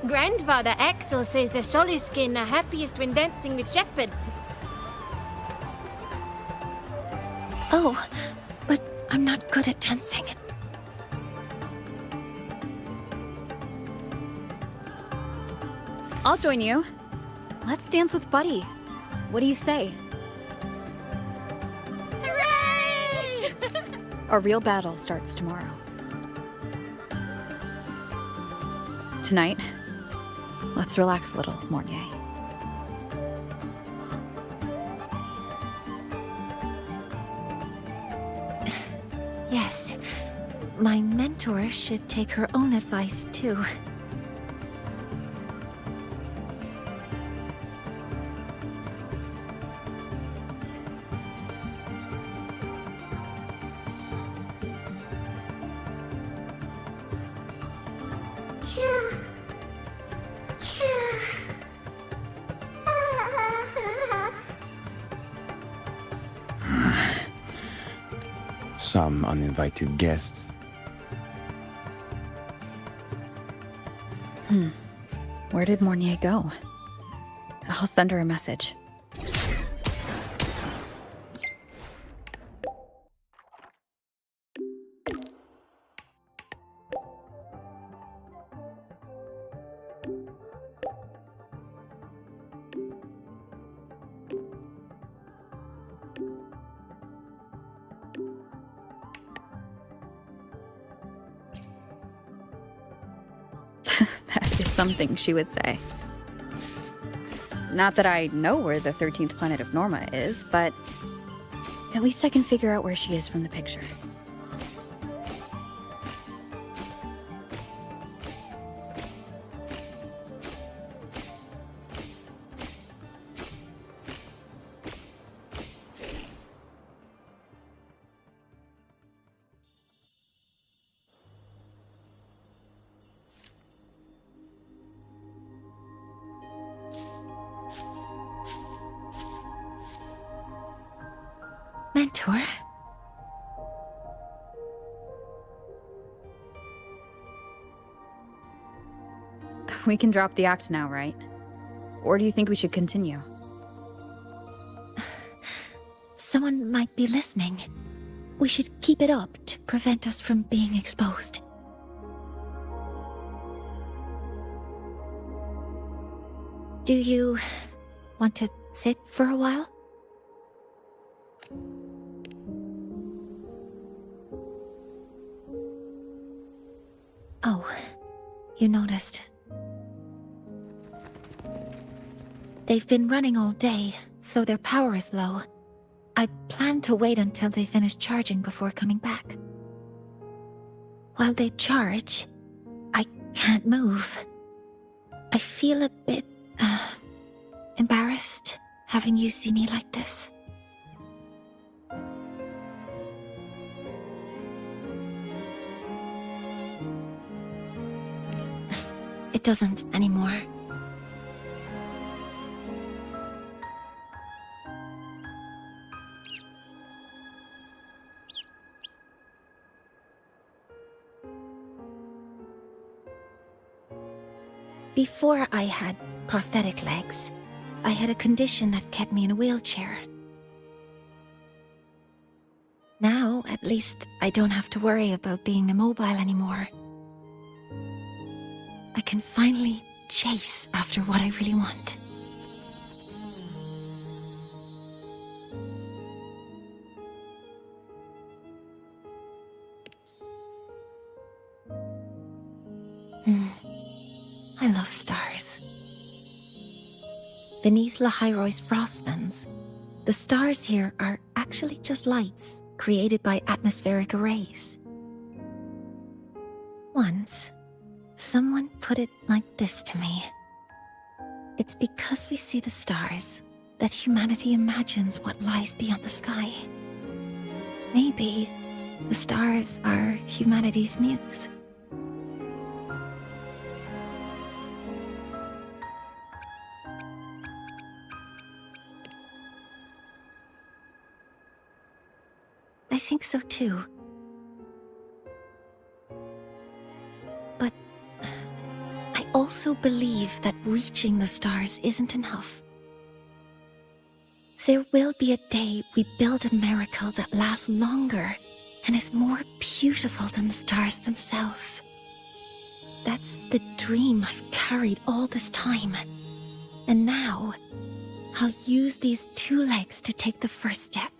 Grandfather Axel says the Soliskin are happiest when dancing with shepherds. Oh, but I'm not good at dancing. I'll join you. Let's dance with Buddy. What do you say? Hooray! Our real battle starts tomorrow. Tonight, let's relax a little, Mornier. Yes, my mentor should take her own advice too. Some uninvited guests. Where did Mornier go? I'll send her a message. That is something she would say. Not that I know where the 13th planet of Norma is, but at least I can figure out where she is from the picture. Mentor? We can drop the act now, right? Or do you think we should continue? Someone might be listening. We should keep it up to prevent us from being exposed. Do you want to sit for a while? Oh, you noticed. They've been running all day, so their power is low. I plan to wait until they finish charging before coming back. While they charge, I can't move. I feel a bit, embarrassed having you see me like this. It doesn't anymore. Before I had prosthetic legs, I had a condition that kept me in a wheelchair. Now, at least, I don't have to worry about being immobile anymore. I can finally chase after what I really want. I love stars. Beneath Lahairoy's frostlands, the stars here are actually just lights created by atmospheric arrays. Once, someone put it like this to me. It's because we see the stars that humanity imagines what lies beyond the sky. Maybe the stars are humanity's muse. I think so too. But I also believe that reaching the stars isn't enough. There will be a day we build a miracle that lasts longer and is more beautiful than the stars themselves. That's the dream I've carried all this time. And now, I'll use these 2 legs to take the first step.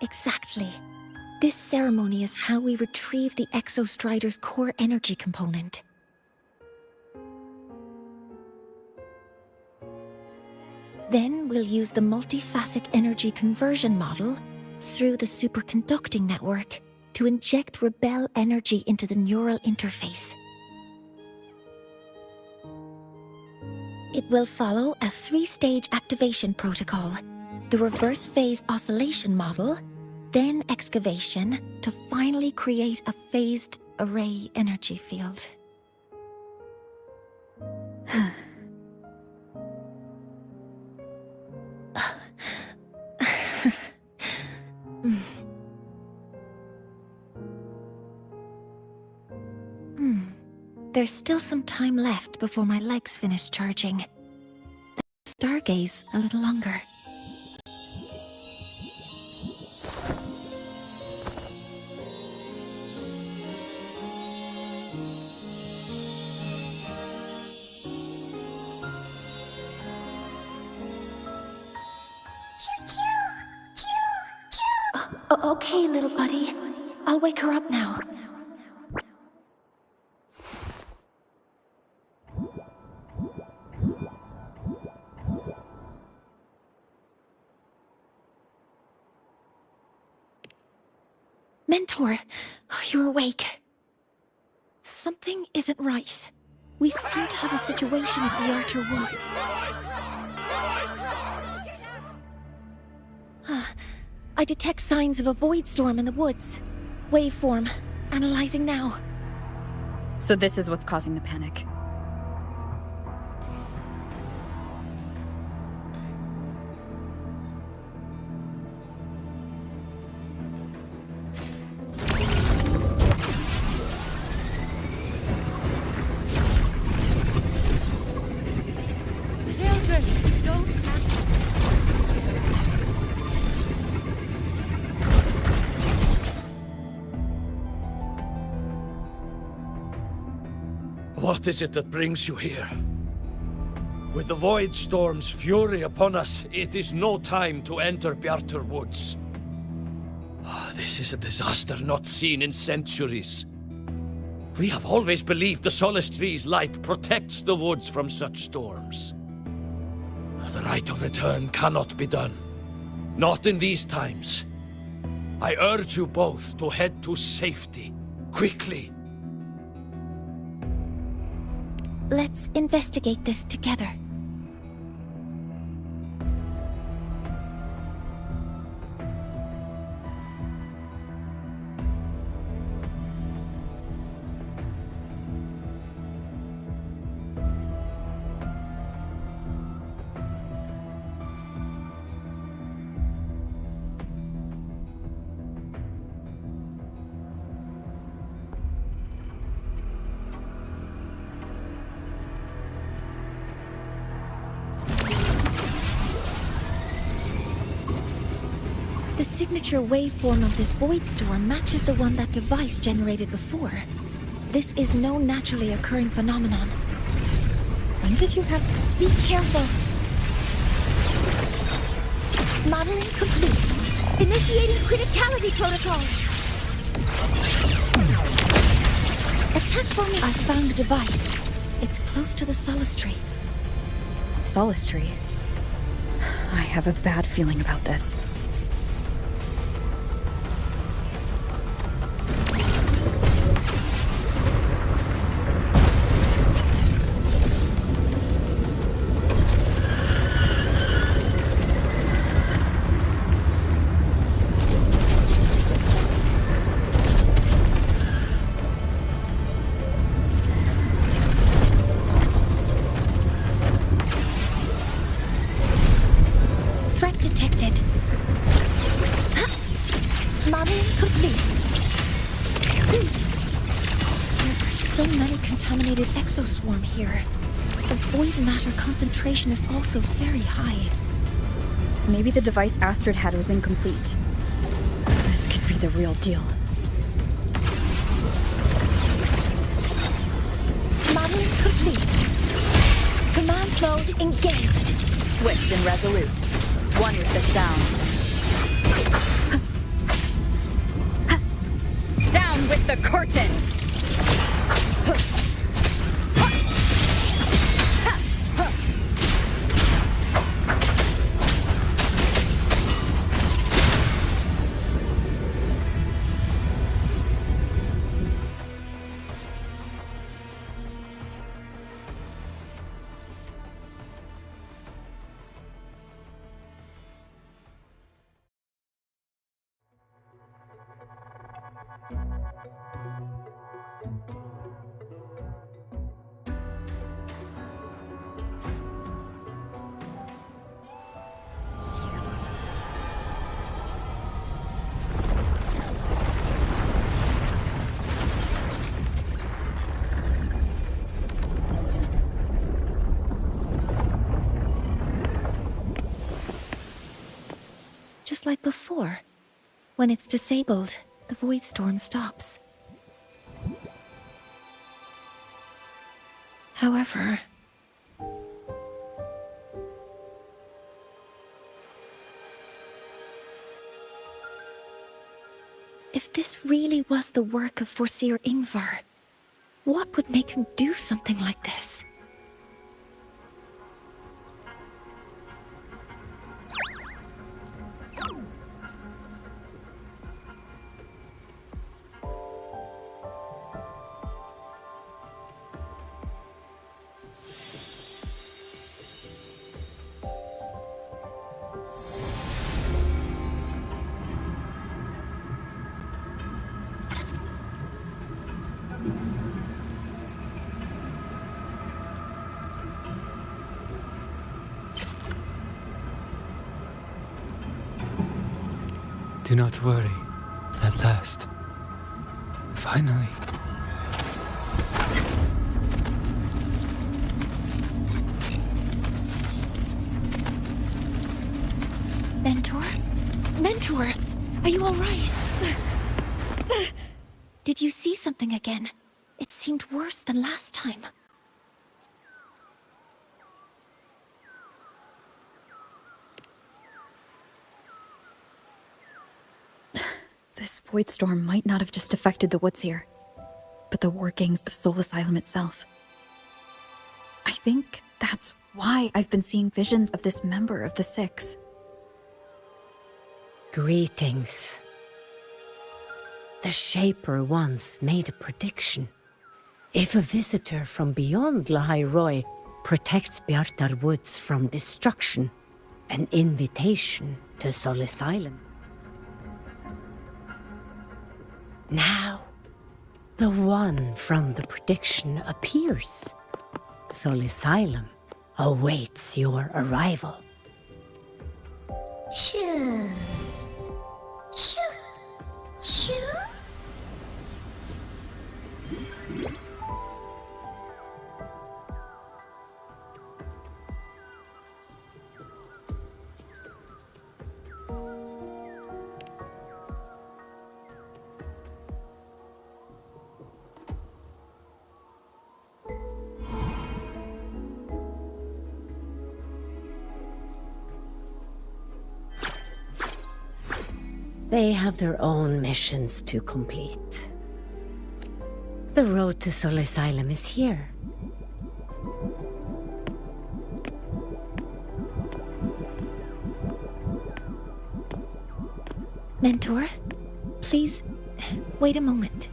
Exactly. This ceremony is how we retrieve the Exostrider's core energy component. Then we'll use the multiphasic energy conversion model through the superconducting network to inject rebel energy into the neural interface. It will follow a 3-stage activation protocol: the reverse phase oscillation model, then excavation, to finally create a phased array energy field. There's still some time left before my legs finish charging. Let's stargaze a little longer. Okay, little buddy. I'll wake her up now. Mentor, you're awake. Something isn't right. We seem to have a situation at the Archer Woods. I detect signs of a void storm in the woods. Waveform. Analyzing now. So this is what's causing the panic. What is it that brings you here? With the Void Storm's fury upon us, it is no time to enter Bjartur Woods. This is a disaster not seen in centuries. We have always believed the Solace Tree's light protects the woods from such storms. The rite of return cannot be done. Not in these times. I urge you both to head to safety, quickly. Let's investigate this together. The signature waveform of this void storm matches the one that device generated before. This is no naturally occurring phenomenon. When did you have... Be careful! Modeling complete. Initiating criticality protocol. Attack formation. I found the device. It's close to the Solace Tree. Solace Tree? I have a bad feeling about this. Threat detected. Modeling complete. There are so many contaminated exoswarm here. The void matter concentration is also very high. Maybe the device Astrid had was incomplete. This could be the real deal. Modeling complete. Command mode engaged. Swift and resolute. One with the sound. Down with the curtain! Just like before. When it's disabled, the void storm stops. However... if this really was the work of Foreseer Ingvar, what would make him do something like this? Do not worry. At last. Finally. Mentor? Mentor! Are you alright? Did you see something again? It seemed worse than last time. This void storm might not have just affected the woods here, but the workings of Soul Asylum itself. I think that's why I've been seeing visions of this member of the Six. Greetings. The Shaper once made a prediction. If a visitor from beyond Lahai Roy protects Bjartar Woods from destruction, an invitation to Solace Island. Now, the one from the prediction appears. Solace Island awaits your arrival. Choo. Choo. Choo. They have their own missions to complete. The road to Solace Island is here. Mentor, please wait a moment.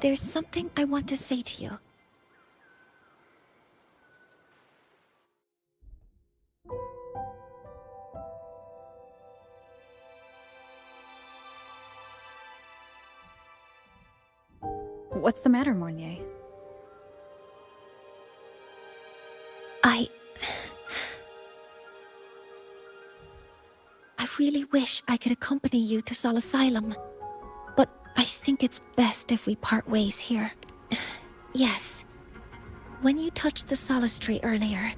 There's something I want to say to you. What's the matter, Mornier? I really wish I could accompany you to Sol Asylum, but I think it's best if we part ways here. Yes, when you touched the Solace Tree earlier,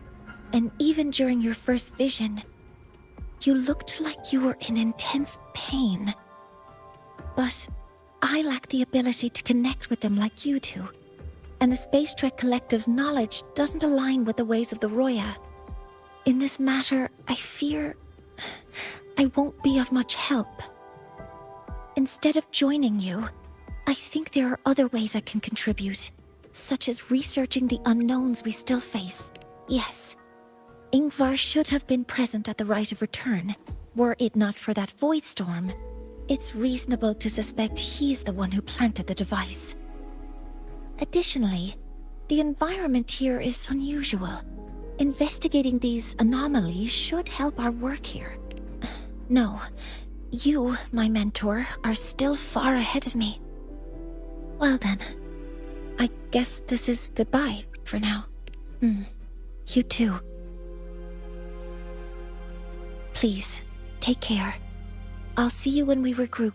and even during your first vision, you looked like you were in intense pain. But I lack the ability to connect with them like you do, and the Space Trek Collective's knowledge doesn't align with the ways of the Roya. In this matter, I fear I won't be of much help. Instead of joining you, I think there are other ways I can contribute, such as researching the unknowns we still face. Yes, Ingvar should have been present at the Rite of Return. Were it not for that void storm, it's reasonable to suspect he's the one who planted the device. Additionally, the environment here is unusual. Investigating these anomalies should help our work here. No, you, my mentor, are still far ahead of me. Well then, I guess this is goodbye for now. You too. Please, take care. I'll see you when we regroup.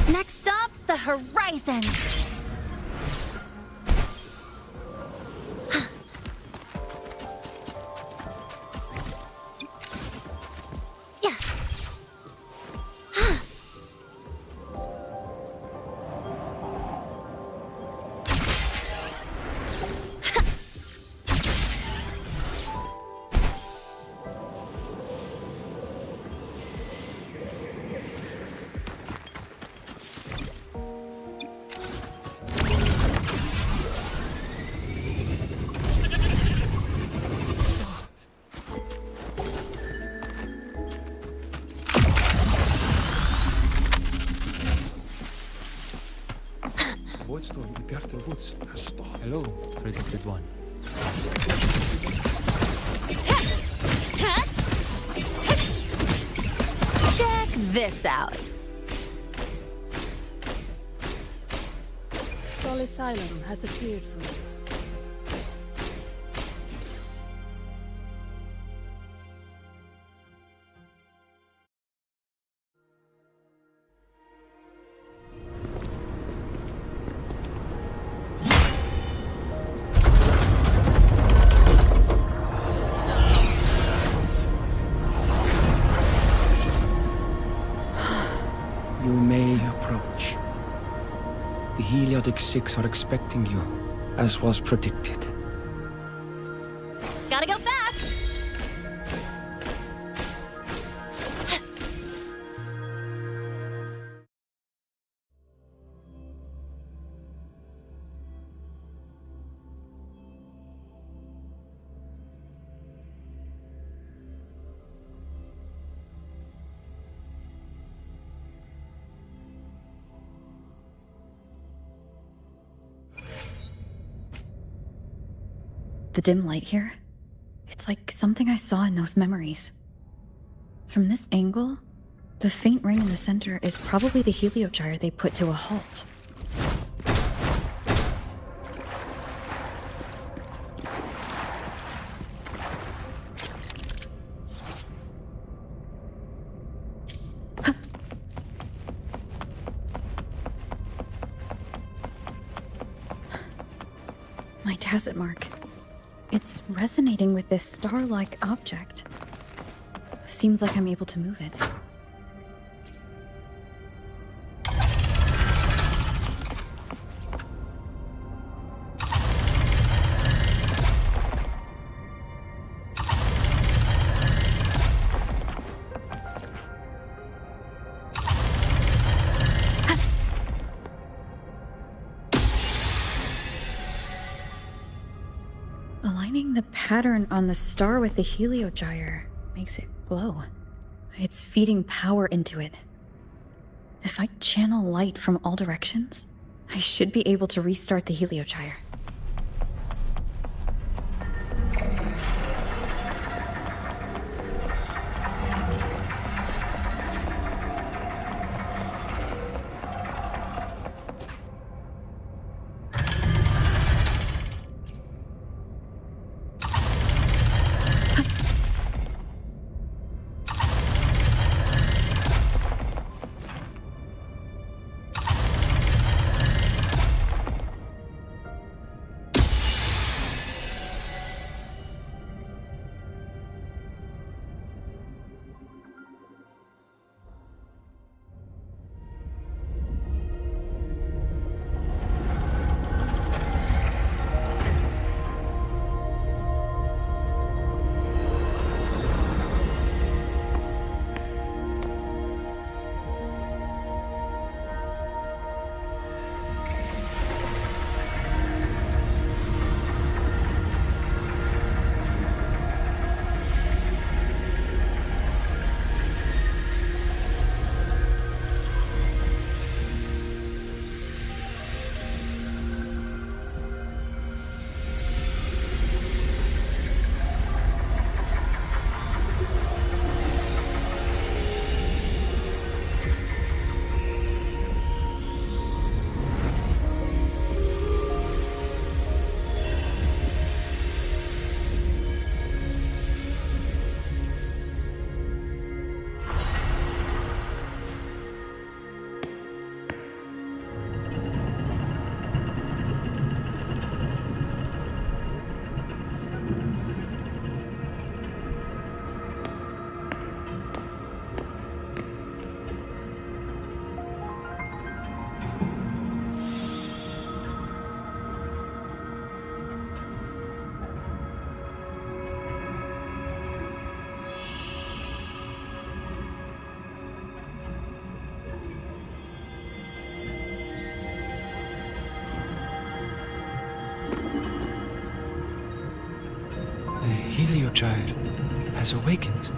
Next up, the horizon. Voidstorm in Bjartar Woods has stopped. Hello, predicted one. Check this out. Sol Asylum has appeared for you. Big Six are expecting you, as was predicted. Gotta go fast! The dim light here, it's like something I saw in those memories. From this angle, the faint ring in the center is probably the heliogyre they put to a halt. My tacit mark. It's resonating with this star-like object. Seems like I'm able to move it. Aligning the pattern on the star with the heliogyre makes it glow. It's feeding power into it. If I channel light from all directions, I should be able to restart the heliogyre. Heliogyre has awakened.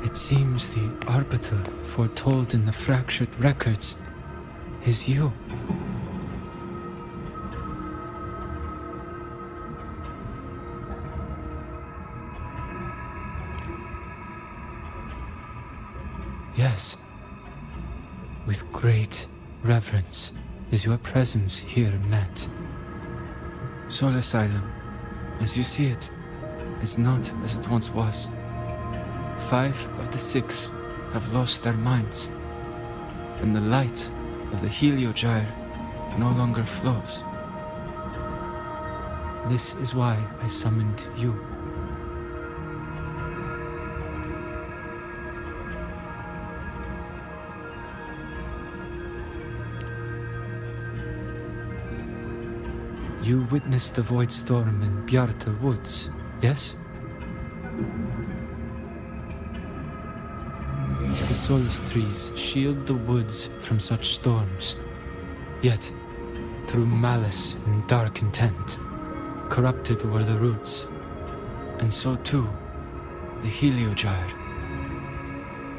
It seems the arbiter foretold in the fractured records is you. Yes. With great reverence is your presence here met. Soul Asylum, as you see it, is not as it once was. 5 of the 6 have lost their minds, and the light of the heliogyre no longer flows. This is why I summoned you. You witnessed the void storm in Bjartar Woods, yes? The solace trees shield the woods from such storms. Yet, through malice and dark intent, corrupted were the roots. And so too, the Heliogyre.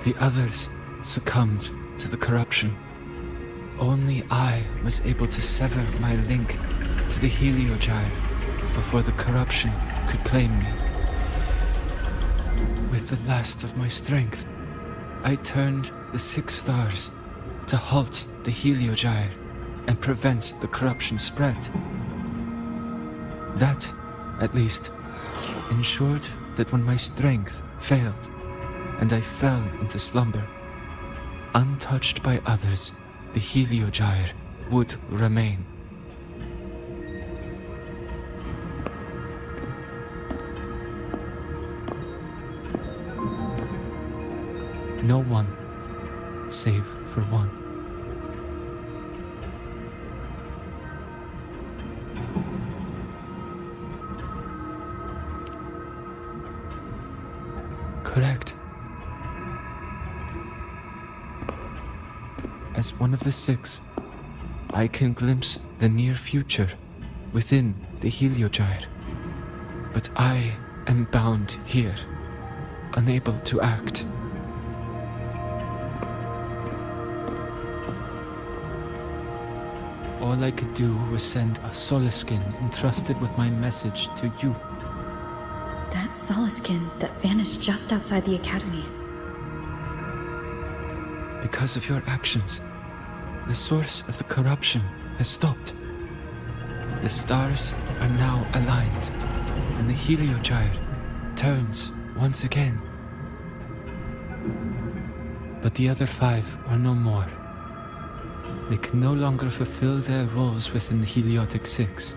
The others succumbed to the corruption. Only I was able to sever my link to the Heliogyre before the corruption could claim me. With the last of my strength, I turned the 6 stars to halt the Heliogyre and prevent the corruption spread. That, at least, ensured that when my strength failed and I fell into slumber, untouched by others, the Heliogyre would remain. No one, save for one. Correct. As one of the 6, I can glimpse the near future within the Heliogyre. But I am bound here, unable to act. All I could do was send a Soliskin entrusted with my message to you. That Soliskin that vanished just outside the academy. Because of your actions, the source of the corruption has stopped. The stars are now aligned, and the Heliogyre turns once again. But the other 5 are no more. They can no longer fulfill their roles within the Heliotic 6.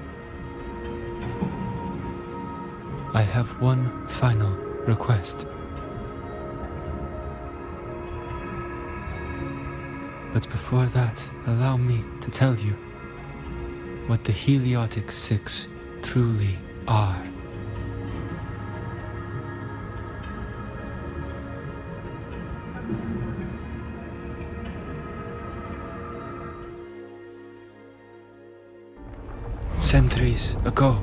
I have one final request. But before that, allow me to tell you what the Heliotic 6 truly are. Centuries ago,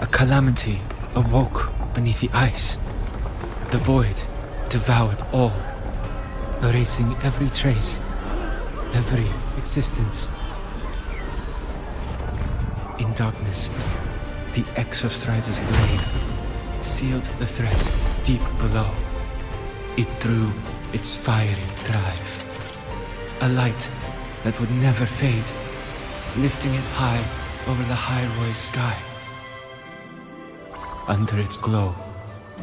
a calamity awoke beneath the ice. The void devoured all, erasing every trace, every existence. In darkness, the Exostrider's blade sealed the threat deep below. It drew its fiery drive, a light that would never fade, lifting it high over the High-Roy's sky. Under its glow,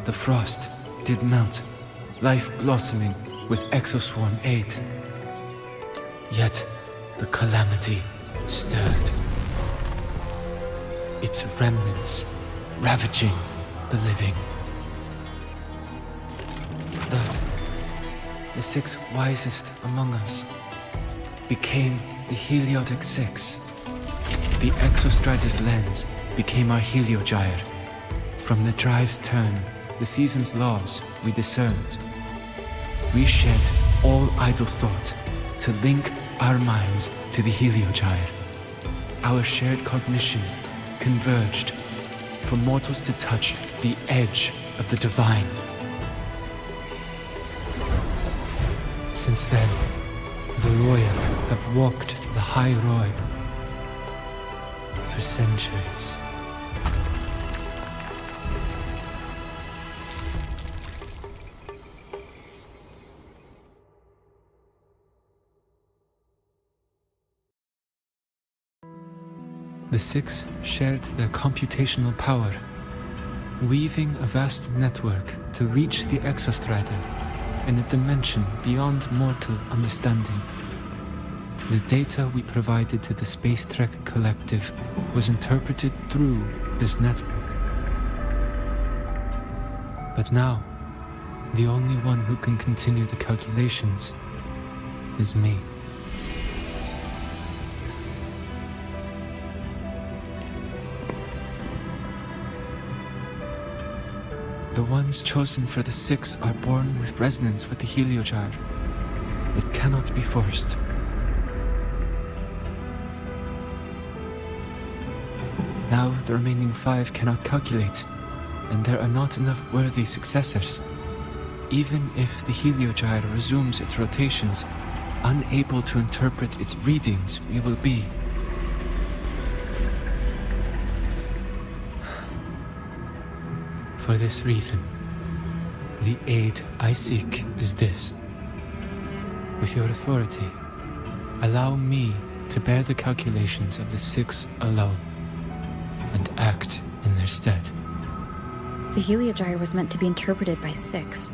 the frost did melt, life blossoming with Exoswarm aid. Yet the calamity stirred, its remnants ravaging the living. Thus, the 6 wisest among us became the Heliotic 6. The Exostrider's lens became our Heliogyre. From the drive's turn, the season's laws we discerned. We shed all idle thought to link our minds to the Heliogyre. Our shared cognition converged for mortals to touch the edge of the divine. Since then, the Royal have walked the High Roy for centuries. The 6 shared their computational power, weaving a vast network to reach the Exostrider in a dimension beyond mortal understanding. The data we provided to the Space Trek Collective was interpreted through this network. But now, the only one who can continue the calculations is me. The ones chosen for the 6 are born with resonance with the Heliogyre. It cannot be forced. Now the remaining 5 cannot calculate, and there are not enough worthy successors. Even if the Heliogyre resumes its rotations, unable to interpret its readings, we will be. For this reason, the aid I seek is this. With your authority, allow me to bear the calculations of the 6 alone, and act in their stead. The Heliogyre was meant to be interpreted by 6.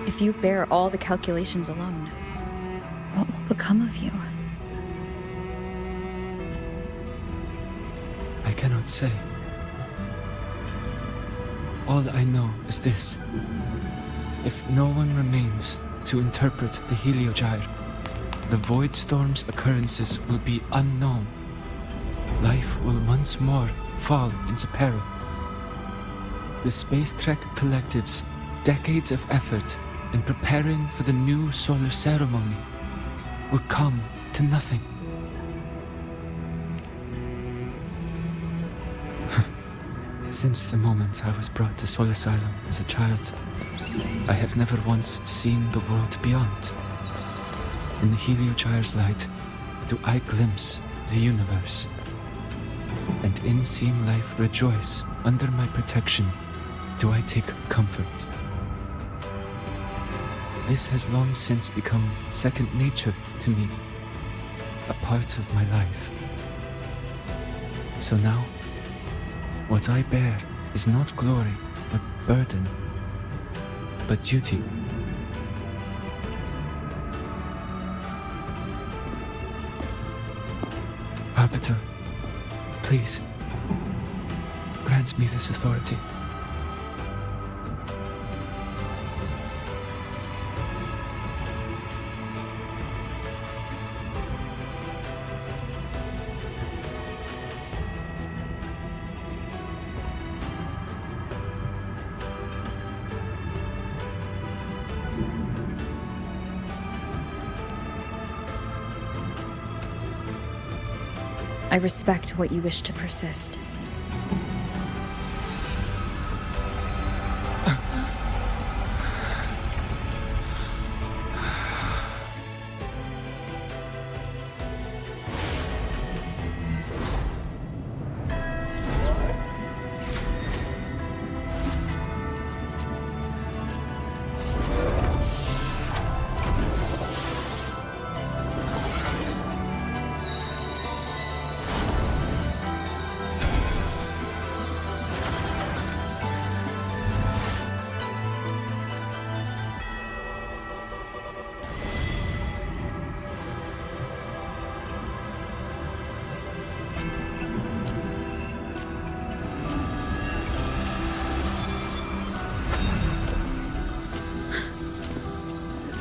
If you bear all the calculations alone, what will become of you? I cannot say. All I know is this. If no one remains to interpret the Heliogyre, the Void Storm's occurrences will be unknown. Life will once more fall into peril. The Space Trek Collective's decades of effort in preparing for the new solar ceremony will come to nothing. Since the moment I was brought to Soul Asylum as a child, I have never once seen the world beyond. In the Heliogyre's light, do I glimpse the universe. And in seeing life rejoice under my protection, do I take comfort. This has long since become second nature to me, a part of my life. So now, what I bear is not glory or burden, but duty. Arbiter, please, grant me this authority. I respect what you wish to persist.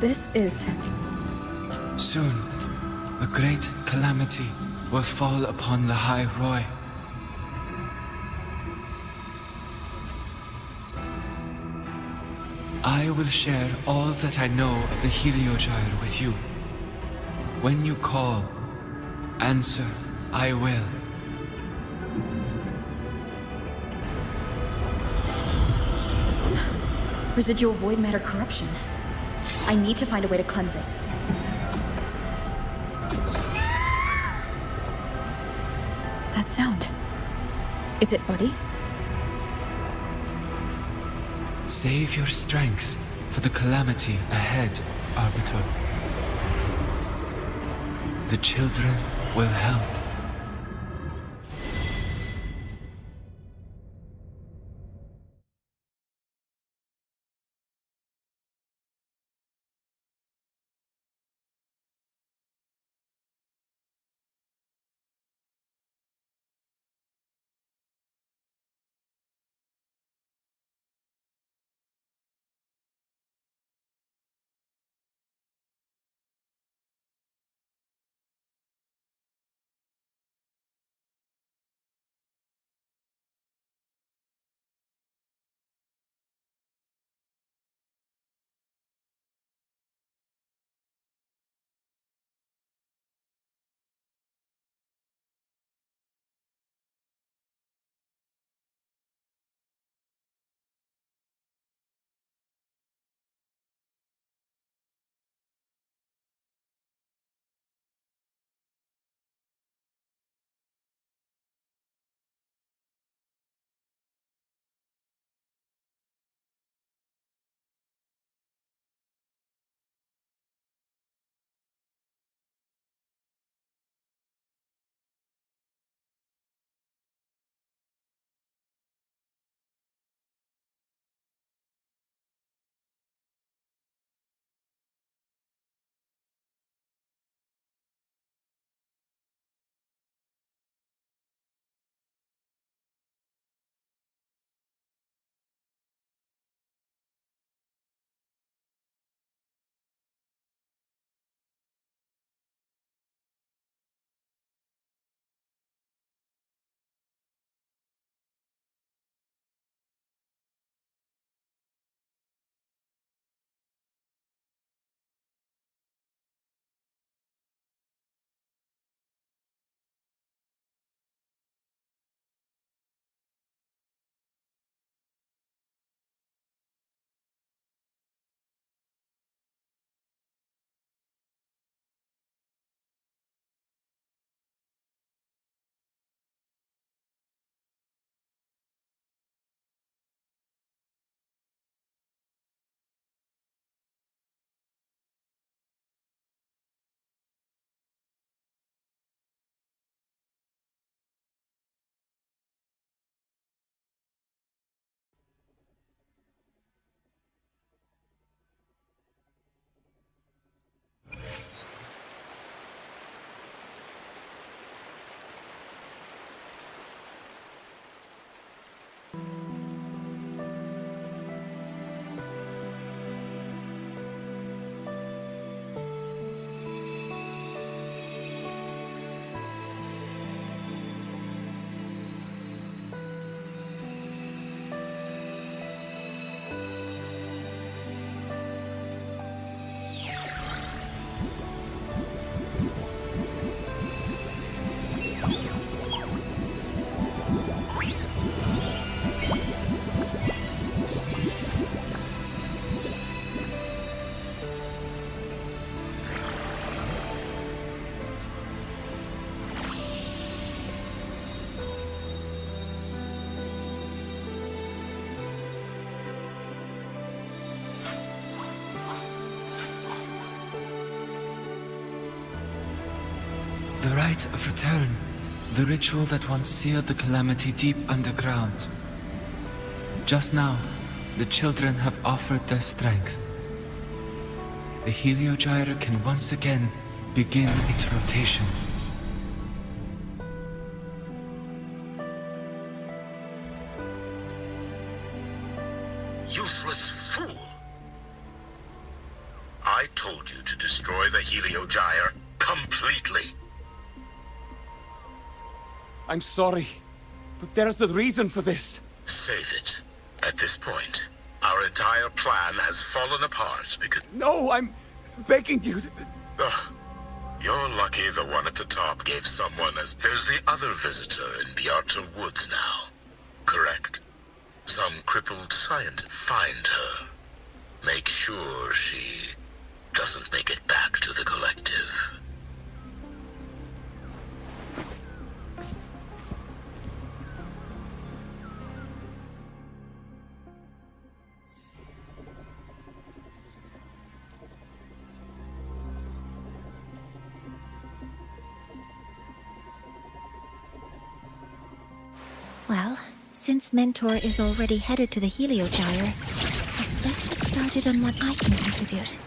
This is... Soon, a great calamity will fall upon the High Roy. I will share all that I know of the Heliogyre with you. When you call, answer, I will. Residual void matter corruption. I need to find a way to cleanse it. That sound. Is it Buddy? Save your strength for the calamity ahead, Arbiter. The children will help. rite of return. The ritual that once sealed the calamity deep underground. Just now, the children have offered their strength. The Heliogyre can once again begin its rotation. Useless fool! I told you to destroy the Heliogyre completely. I'm sorry, but there's a reason for this. Save it. At this point, our entire plan has fallen apart because... No, I'm begging you. Ugh. You're lucky the one at the top gave someone as... There's the other visitor in Bjarta Woods now. Correct? Some crippled scientist. Find her. Make sure she doesn't make it back to the collective. Well, since Mentor is already headed to the Heliogyre, let's get started on what I can contribute.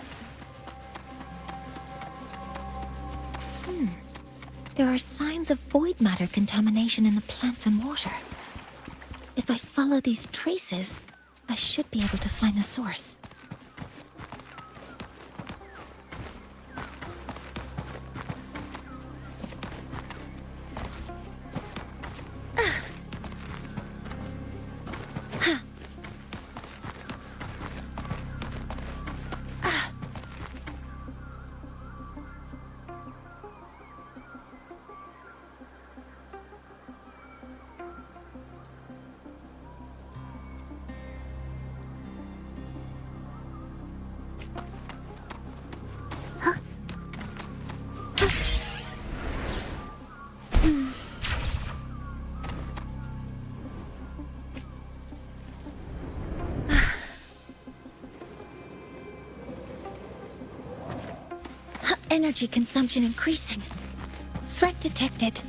There are signs of void matter contamination in the plants and water. If I follow these traces, I should be able to find the source. Energy consumption increasing. Threat detected.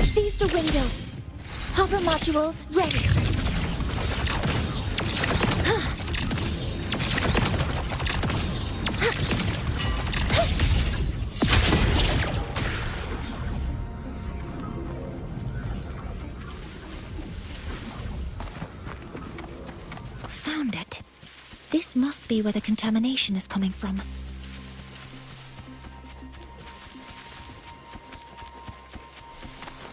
Seize the window. Hover modules ready. Found it. This must be where the contamination is coming from.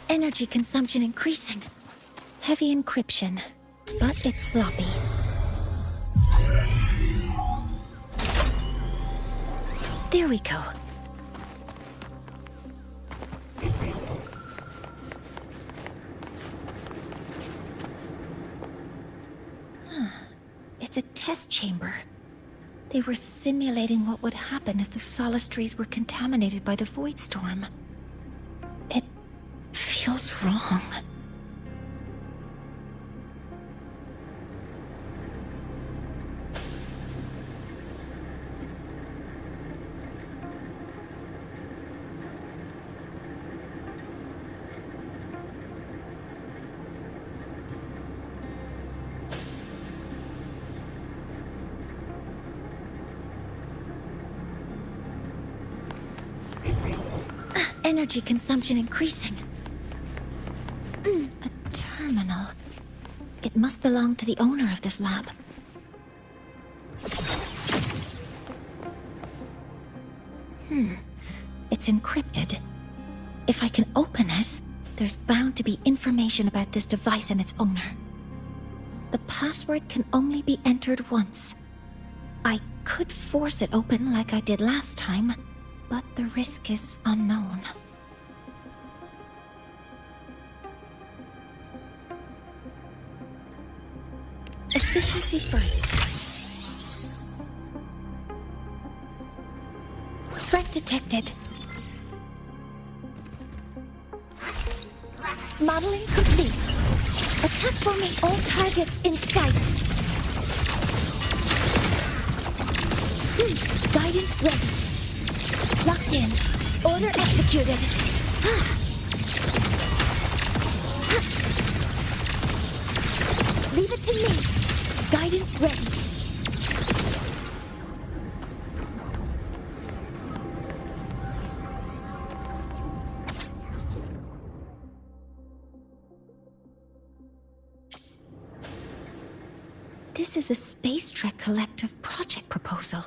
Energy consumption increasing. Heavy encryption, but it's sloppy. There we go. It's a test chamber. They were simulating what would happen if the Solace trees were contaminated by the Void Storm. It feels wrong. Energy consumption increasing. A terminal. It must belong to the owner of this lab. It's encrypted. If I can open it, there's bound to be information about this device and its owner. The password can only be entered once. I could force it open like I did last time, but the risk is unknown. Efficiency first. detected. Modeling complete. Attack formation. All targets in sight. Guidance ready. Locked in. Order executed. Leave it to me. Guidance ready. This is a Space Trek Collective project proposal.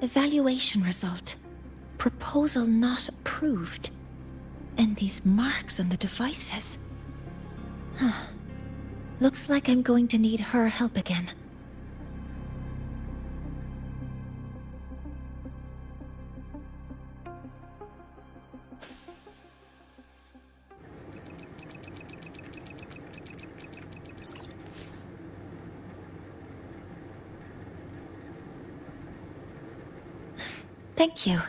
Evaluation result. Proposal not approved. And these marks on the devices. Looks like I'm going to need her help again. Thank you.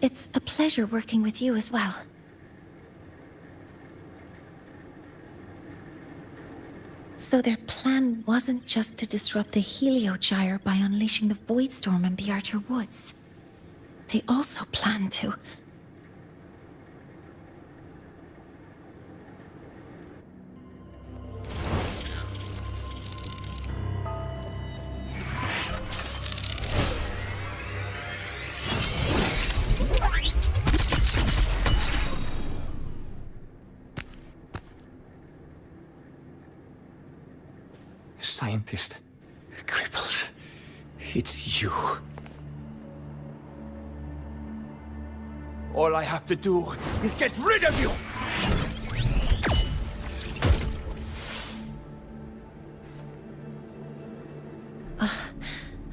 It's a pleasure working with you as well. So their plan wasn't just to disrupt the Heliogyre by unleashing the Void Storm in the Outer Woods. They also planned to... Scientist. Crippled. It's you. All I have to do is get rid of you!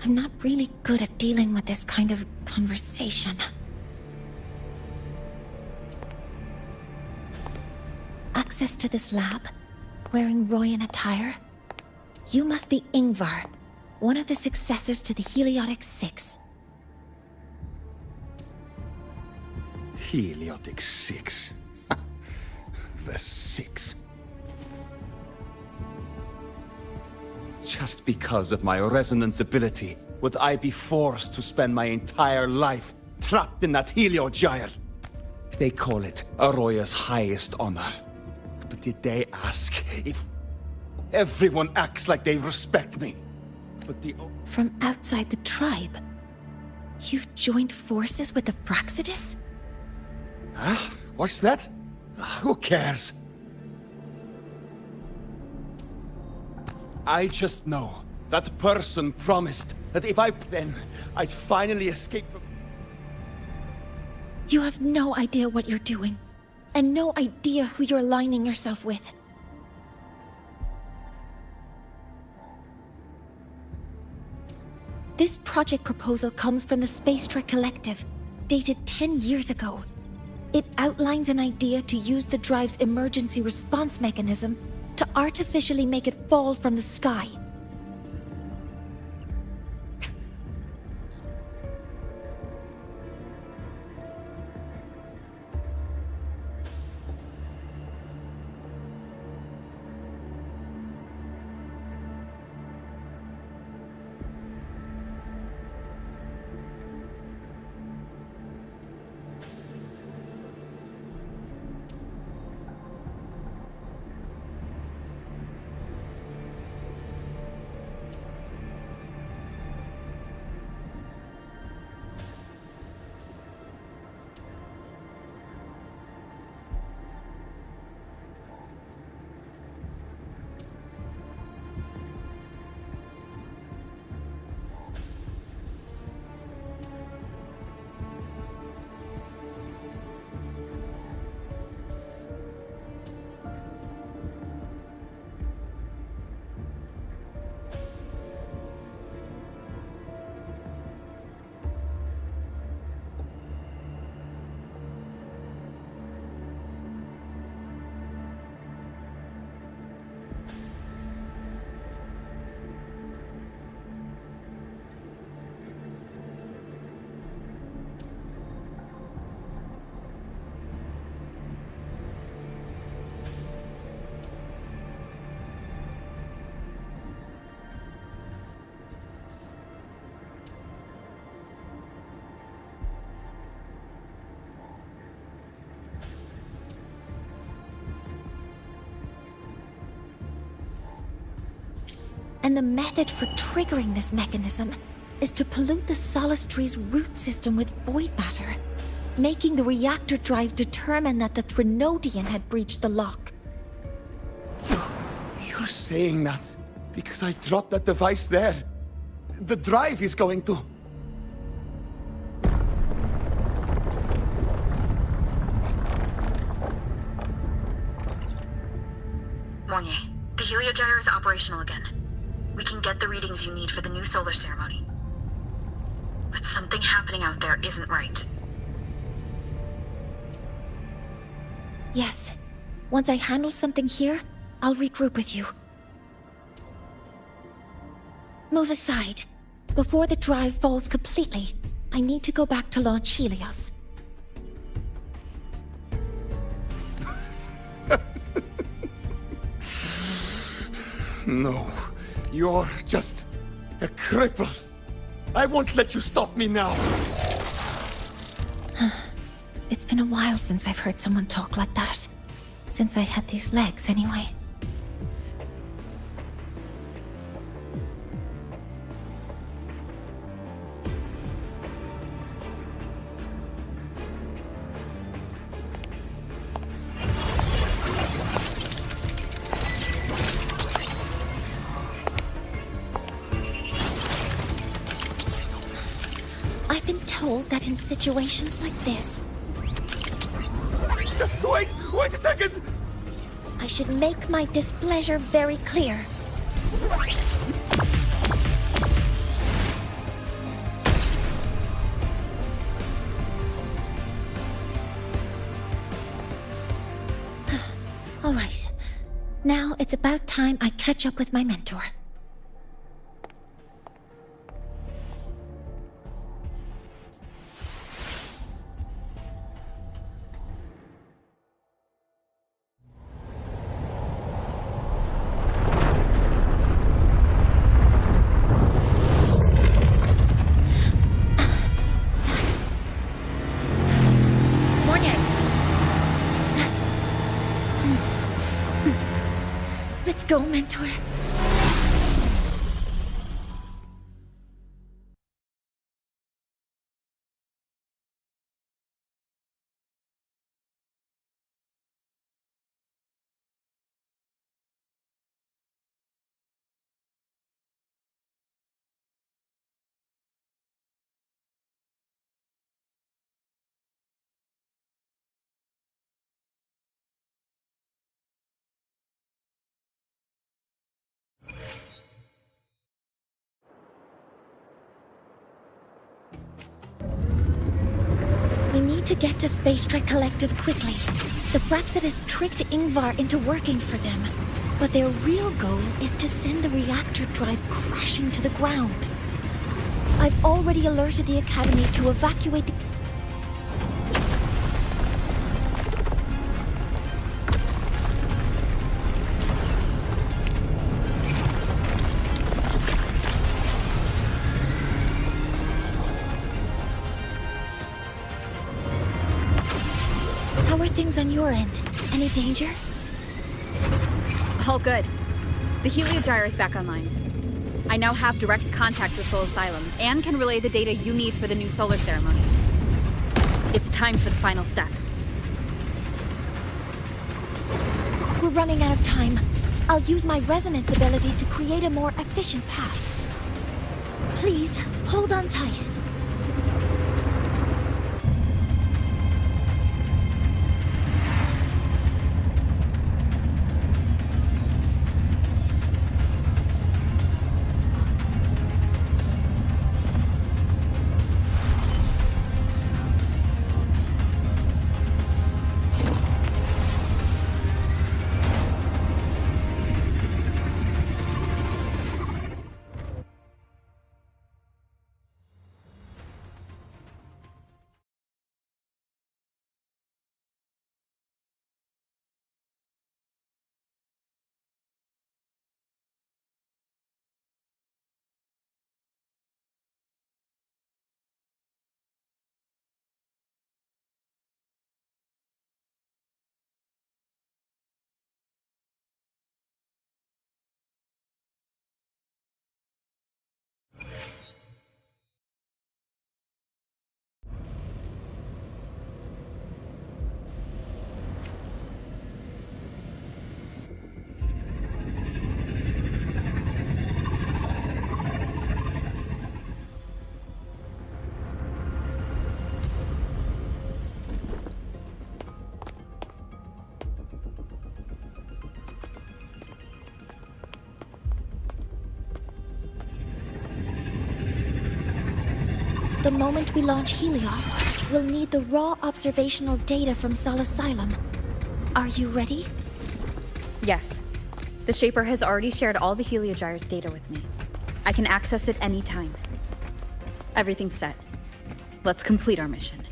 I'm not really good at dealing with this kind of conversation. Access to this lab? Wearing Royan attire? You must be Ingvar, one of the successors to the Heliotic Six. Heliotic Six. The Six. Just because of my resonance ability, would I be forced to spend my entire life trapped in that Heliogyre? They call it Aroya's highest honor. But did they ask if everyone acts like they respect me? But the... From outside the tribe? You've joined forces with the Fraxidus? Huh? What's that? Who cares? I just know that person promised that if I then I'd finally escape from... You have no idea what you're doing, and no idea who you're aligning yourself with. This project proposal comes from the Space Trek Collective, dated 10 years ago. It outlines an idea to use the drive's emergency response mechanism to artificially make it fall from the sky. And the method for triggering this mechanism is to pollute the Solistry's root system with void matter, making the reactor drive determine that the Threnodian had breached the lock. You're saying that because I dropped that device there. The drive is going to... Mornier, the heliogyre is operational again. We can get the readings you need for the new solar ceremony. But something happening out there isn't right. Yes. Once I handle something here, I'll regroup with you. Move aside. Before the drive falls completely, I need to go back to launch Helios. No, you're just a cripple. I won't let you stop me now. It's been a while since I've heard someone talk like that. Since I had these legs, anyway. I've been told that in situations like this... Wait a second! I should make my displeasure very clear. All right. Now it's about time I catch up with my mentor. Let's go, mentor. We need to get to Space Trek Collective quickly. The Fraxit has tricked Ingvar into working for them, but their real goal is to send the reactor drive crashing to the ground. I've already alerted the Academy to evacuate the... How are things on your end? Any danger? All good. The heliogyre is back online. I now have direct contact with Soul Asylum and can relay the data you need for the new solar ceremony. It's time for the final step. We're running out of time. I'll use my resonance ability to create a more efficient path. Please, hold on tight. The moment we launch Helios, we'll need the raw observational data from Sol Asylum. Are you ready? Yes. The Shaper has already shared all the Heliogyre's data with me. I can access it anytime. Everything's set. Let's complete our mission.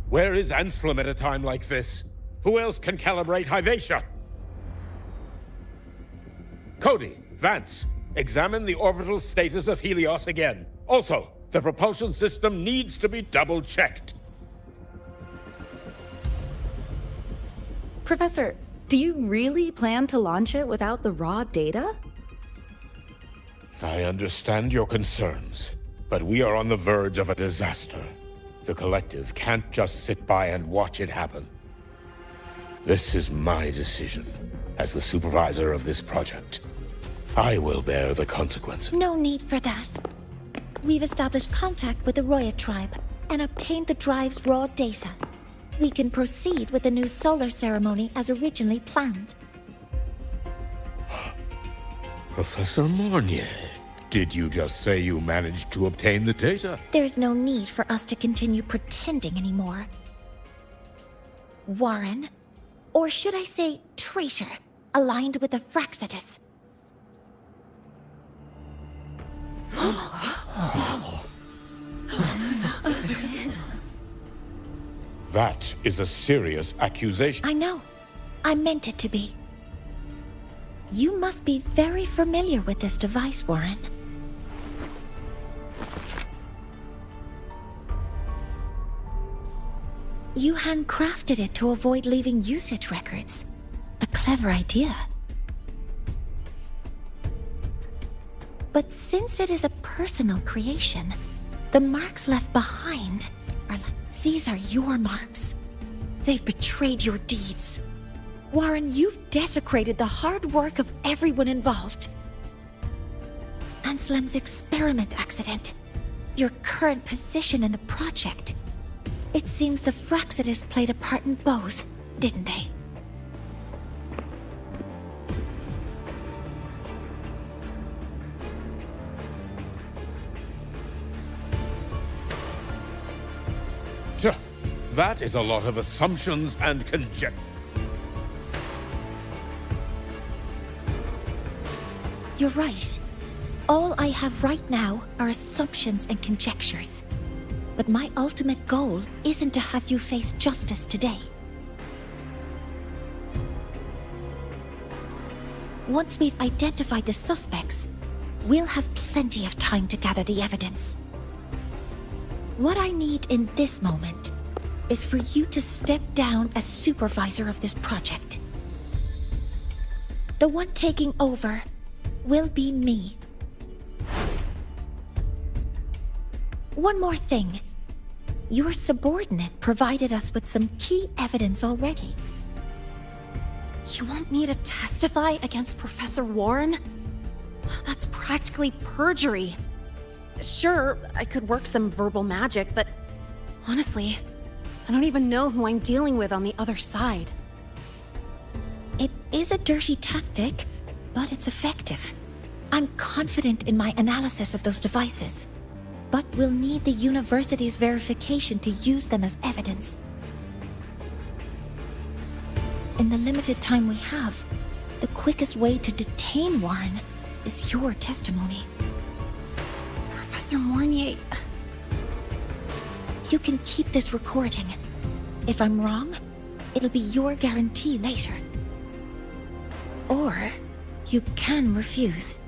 Where is Anselm at a time like this? Who else can calibrate Hyvatia? Cody, Vance, examine the orbital status of Helios again. Also, the propulsion system needs to be double-checked. Professor, do you really plan to launch it without the raw data? I understand your concerns, but we are on the verge of a disaster. The Collective can't just sit by and watch it happen. This is my decision, as the supervisor of this project. I will bear the consequences. No need for that. We've established contact with the Roya tribe and obtained the drive's raw data. We can proceed with the new solar ceremony as originally planned. Professor Mornier, did you just say you managed to obtain the data? There's no need for us to continue pretending anymore. Warren, or should I say traitor, aligned with the Fraxitus. That is a serious accusation. I know. I meant it to be. You must be very familiar with this device, Warren. You handcrafted it to avoid leaving usage records. A clever idea. But since it is a personal creation, the marks left behind are like, these are your marks. They've betrayed your deeds. Warren, you've desecrated the hard work of everyone involved. Anselm's experiment accident, your current position in the project. It seems the Fraxitus played a part in both, didn't they? That is a lot of assumptions and conjecture. You're right. All I have right now are assumptions and conjectures. But my ultimate goal isn't to have you face justice today. Once we've identified the suspects, we'll have plenty of time to gather the evidence. What I need in this moment is for you to step down as supervisor of this project. The one taking over will be me. One more thing. Your subordinate provided us with some key evidence already. You want me to testify against Professor Warren? That's practically perjury. Sure, I could work some verbal magic, but honestly, I don't even know who I'm dealing with on the other side. It is a dirty tactic, but it's effective. I'm confident in my analysis of those devices, but we'll need the university's verification to use them as evidence. In the limited time we have, the quickest way to detain Warren is your testimony. Professor Mornier... You can keep this recording. If I'm wrong, it'll be your guarantee later. Or you can refuse.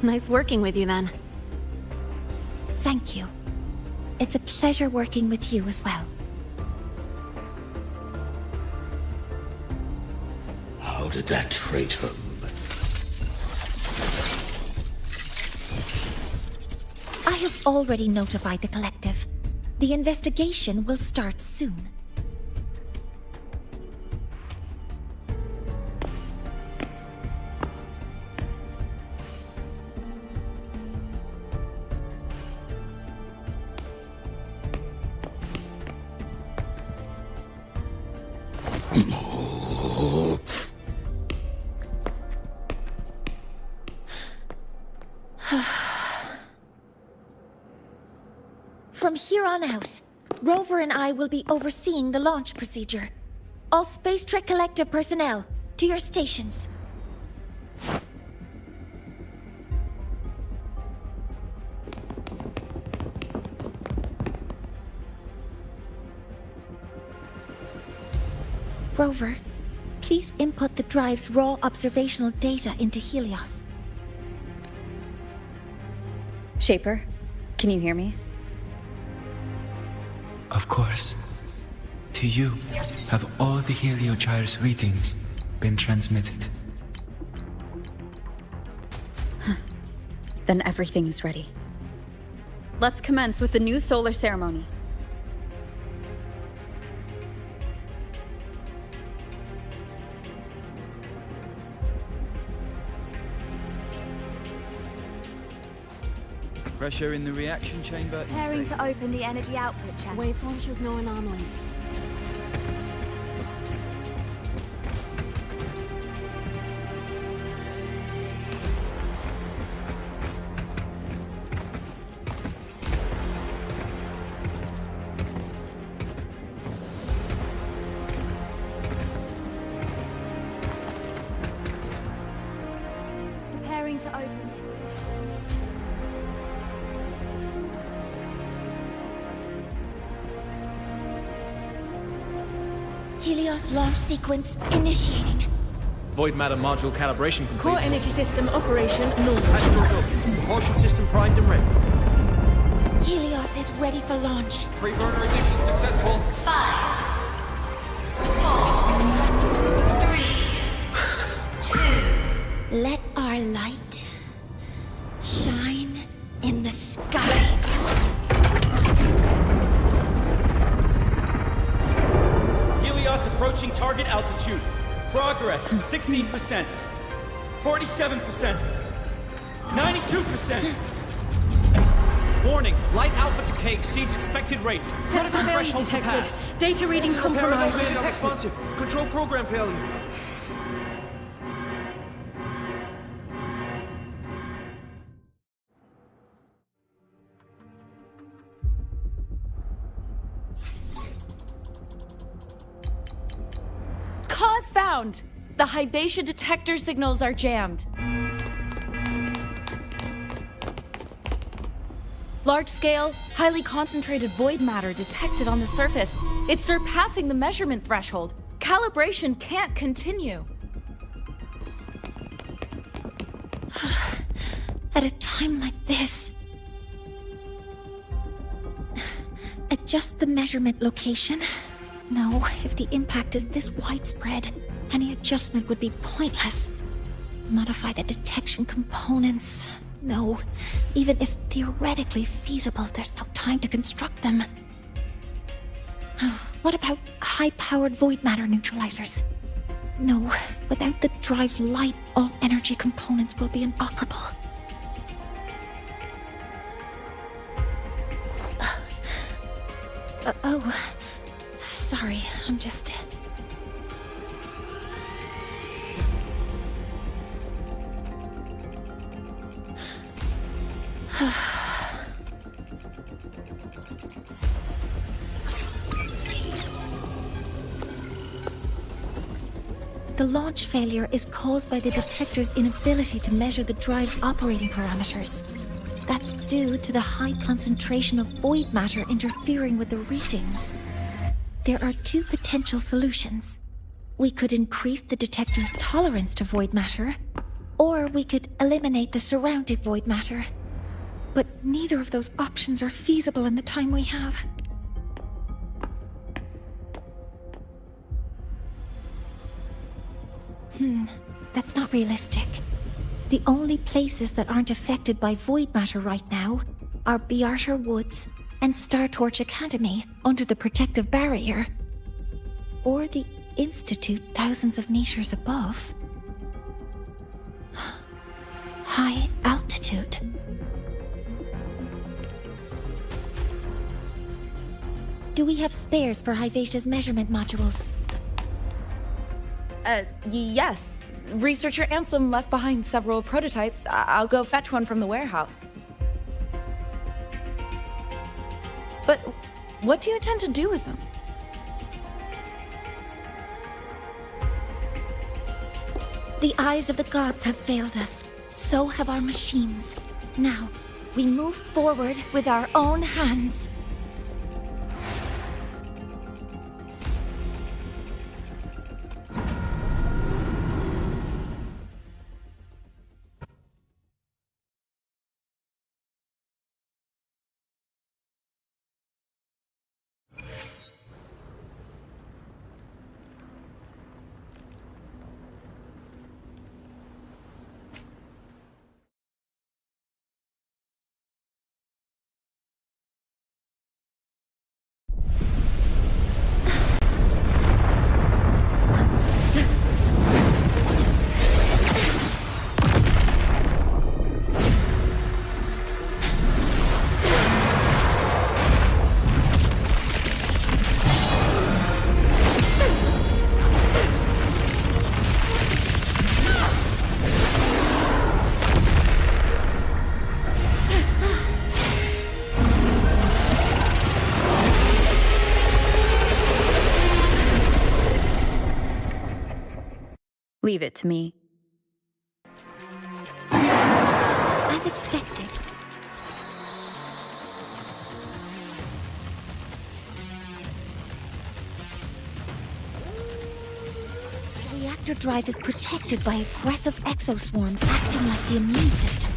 Nice working with you then. Thank you. It's a pleasure working with you as well. How did that traitor... I have already notified the collective. The investigation will start soon. From here on out, Rover and I will be overseeing the launch procedure. All Space Trek Collective personnel, to your stations. Rover, please input the drive's raw observational data into Helios. Shaper, can you hear me? Of course. To you, have all the Heliogyre's readings been transmitted? Then everything is ready. Let's commence with the new solar ceremony. Pressure in the reaction chamber is Preparing stable. to open the energy output channel. Waveform shows no anomalies. Preparing to open. Helios launch sequence initiating. Void matter module calibration complete. Core energy system operation normal. Passenger's open. Propulsion system primed and ready. Helios is ready for launch. Pre-burner ignition successful. 5, 4, 3, 2. Let our light shine in the sky. Helios approaching target altitude. Progress 16%. 47%. 92%. Warning, light alpha decay exceeds expected rates. Sensor failure detected. Data reading compromised. Responsive. Control program failure. Cause found! The Hybatia detector signals are jammed. Large-scale, highly concentrated void matter detected on the surface. It's surpassing the measurement threshold. Calibration can't continue. At a time like this. Adjust the measurement location. No, if the impact is this widespread, any adjustment would be pointless. Modify the detection components. No, even if theoretically feasible, there's no time to construct them. What about high-powered void matter neutralizers? No, without the drive's light, all energy components will be inoperable. Oh, sorry, I'm just... The launch failure is caused by the detector's inability to measure the drive's operating parameters. That's due to the high concentration of void matter interfering with the readings. There are two potential solutions. We could increase the detector's tolerance to void matter, Or we could eliminate the surrounding void matter. But neither of those options are feasible in the time we have. That's not realistic. The only places that aren't affected by void matter right now are Bearter Woods and Star Torch Academy under the protective barrier. Or the Institute thousands of meters above. High altitude. Do we have spares for Hyvatia's measurement modules? Yes. Researcher Ansem left behind several prototypes. I'll go fetch one from the warehouse. But what do you intend to do with them? The eyes of the gods have failed us. So have our machines. Now, we move forward with our own hands. Leave it to me. As expected. The reactor drive is protected by aggressive exoswarm acting like the immune system.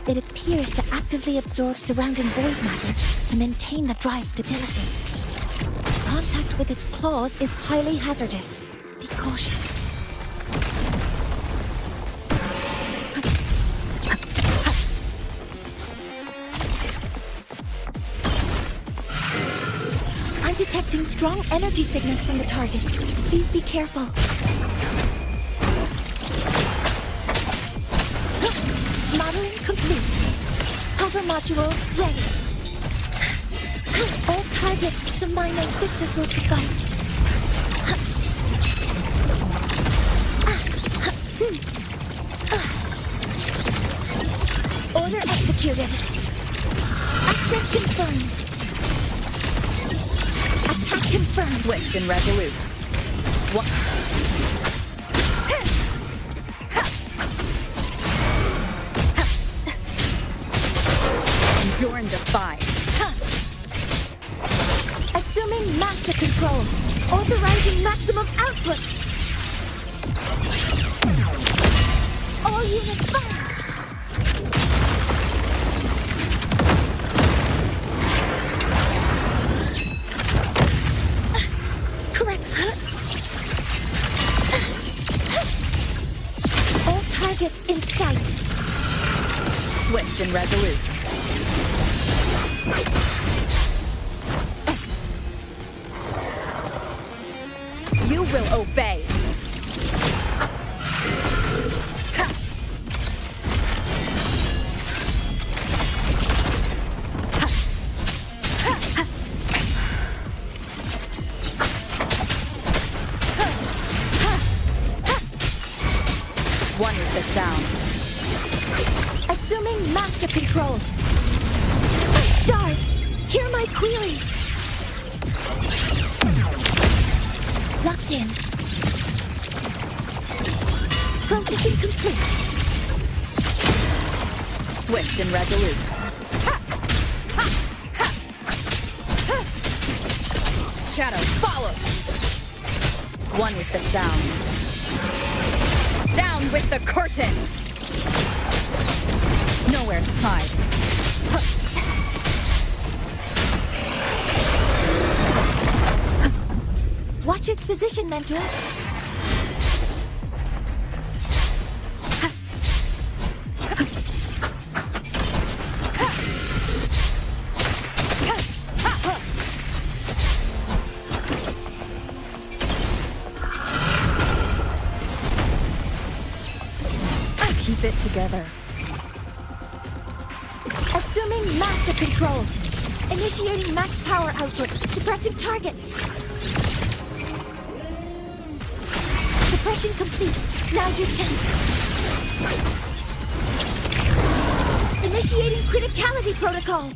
It appears to actively absorb surrounding void matter to maintain the drive's stability. Contact with its claws is highly hazardous. Be cautious. I'm detecting strong energy signals from the target. Please be careful. Modeling complete. Hover modules ready. All targets, some minor fixes will suffice. Order executed. Access confirmed. Attack confirmed. Swift and resolute. What? Endure and defy. Assuming master control. Authorizing maximum output. All units fire. Correct. All targets in sight. Swift and resolute. You will obey. One with the sound. Assuming master control. Stars, hear my query. Locked in. Processing complete. Swift and resolute. Shadow, follow! One with the sound. Down with the curtain! Nowhere to hide. Watch its position, Mentor. Keep it together. Assuming master control. Initiating max power output. Suppressing target. Suppression complete. Now's your chance. Initiating criticality protocol.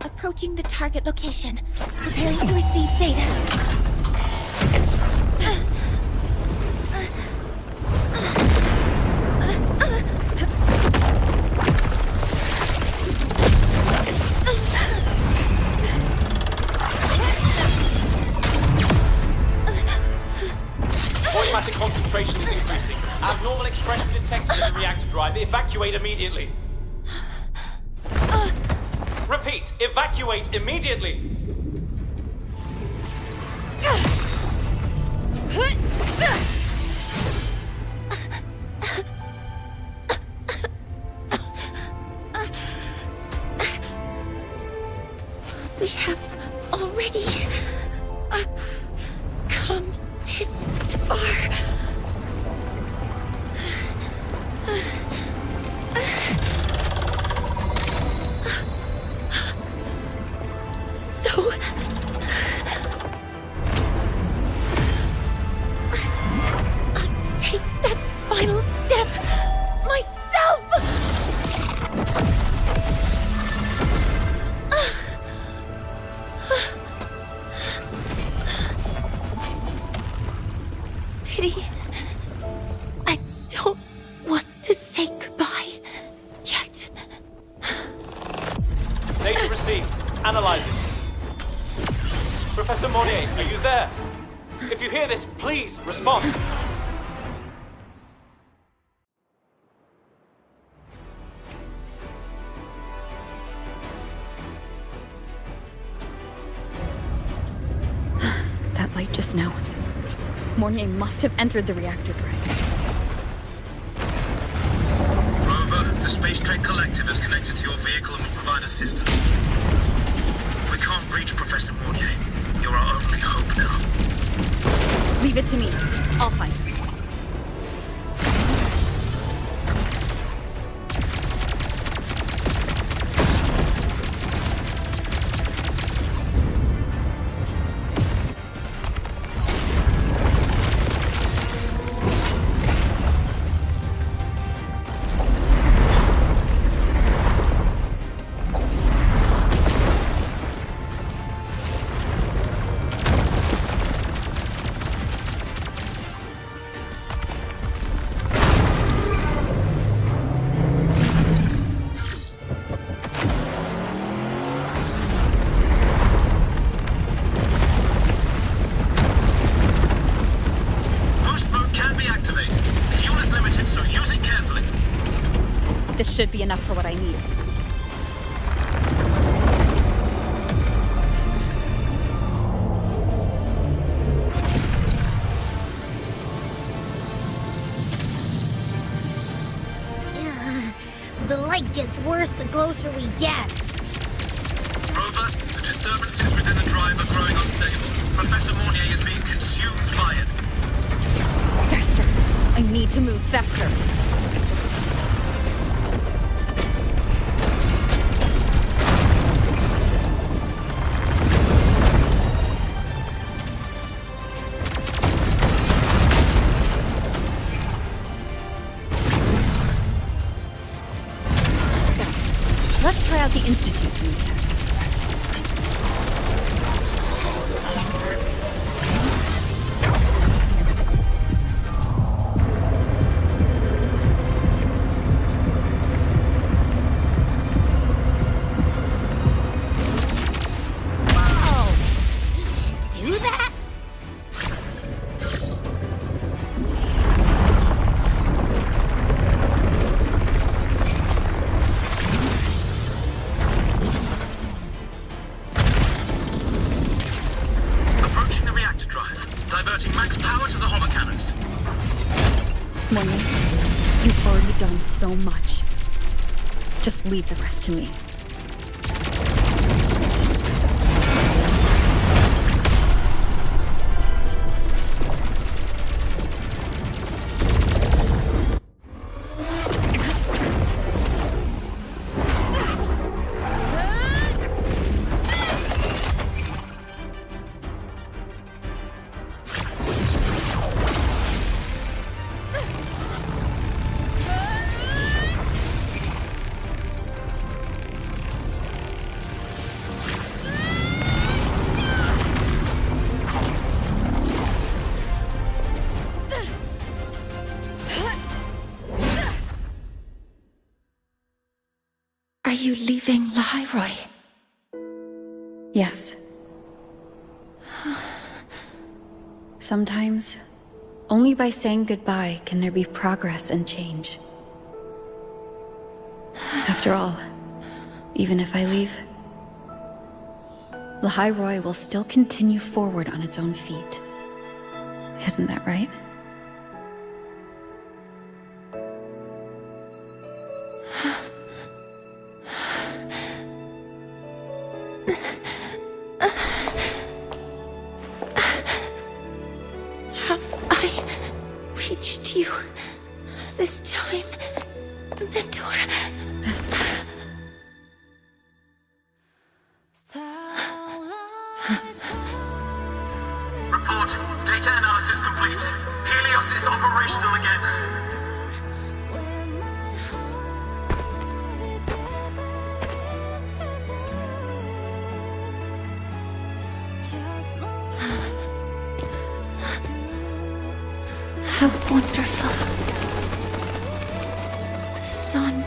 Approaching the target location. Preparing to receive data. Automatic concentration is increasing. Abnormal expression detected in the reactor drive. Evacuate immediately. Repeat, evacuate immediately! We have already come this far. So I'll take that final step myself. Pity. I don't want to say goodbye yet. Data received. Analyzing. Professor Monnier, are you there? If you hear this, please respond. That light just now. Mornier must have entered the reactor drive. Rover, the Space Trek Collective is connected to your vehicle and will provide assistance. We can't reach Professor Mornier. You're our only hope now. Leave it to me. I'll find him. This should be enough for what I need. light gets worse the closer we get. Rover, the disturbances within the drive are growing unstable. Professor Mornier is being consumed by it. Faster! I need to move faster. Let's try out the Institute's new tech. Do that? Approaching the reactor drive. Diverting max power to the hover cannons. Morning, you've already done so much. Just leave the rest to me. Are you leaving Lahairoi? Yes. Sometimes, only by saying goodbye can there be progress and change. After all, even if I leave, Lahairoi will still continue forward on its own feet. Isn't that right? Reached you this time, Mentor. Report. Data analysis complete. Helios is operational again. How wonderful. The sun.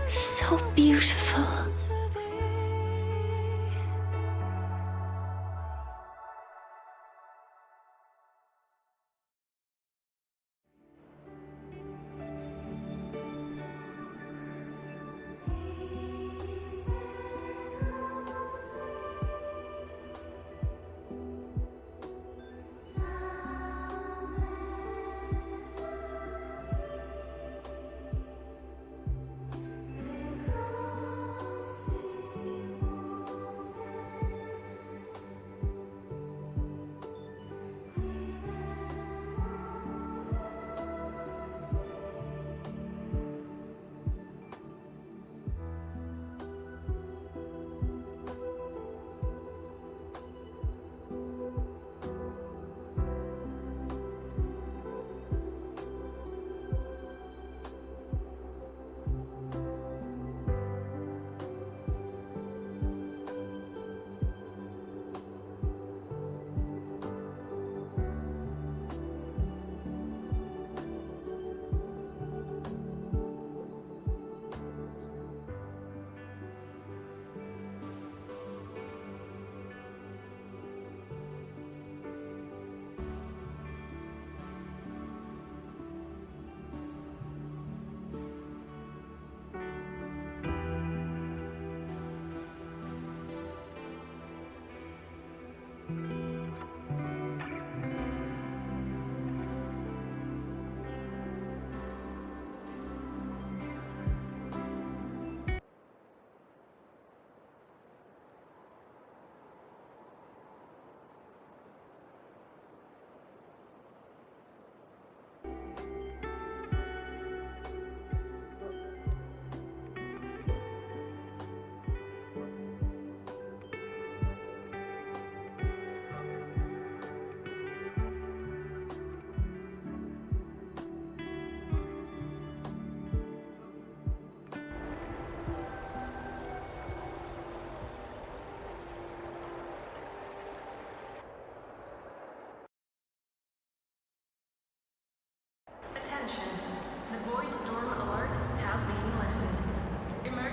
So beautiful.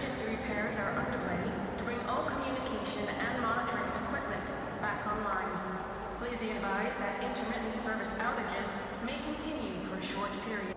emergency repairs are underway to bring all communication and monitoring equipment back online. Please be advised that intermittent service outages may continue for a short period.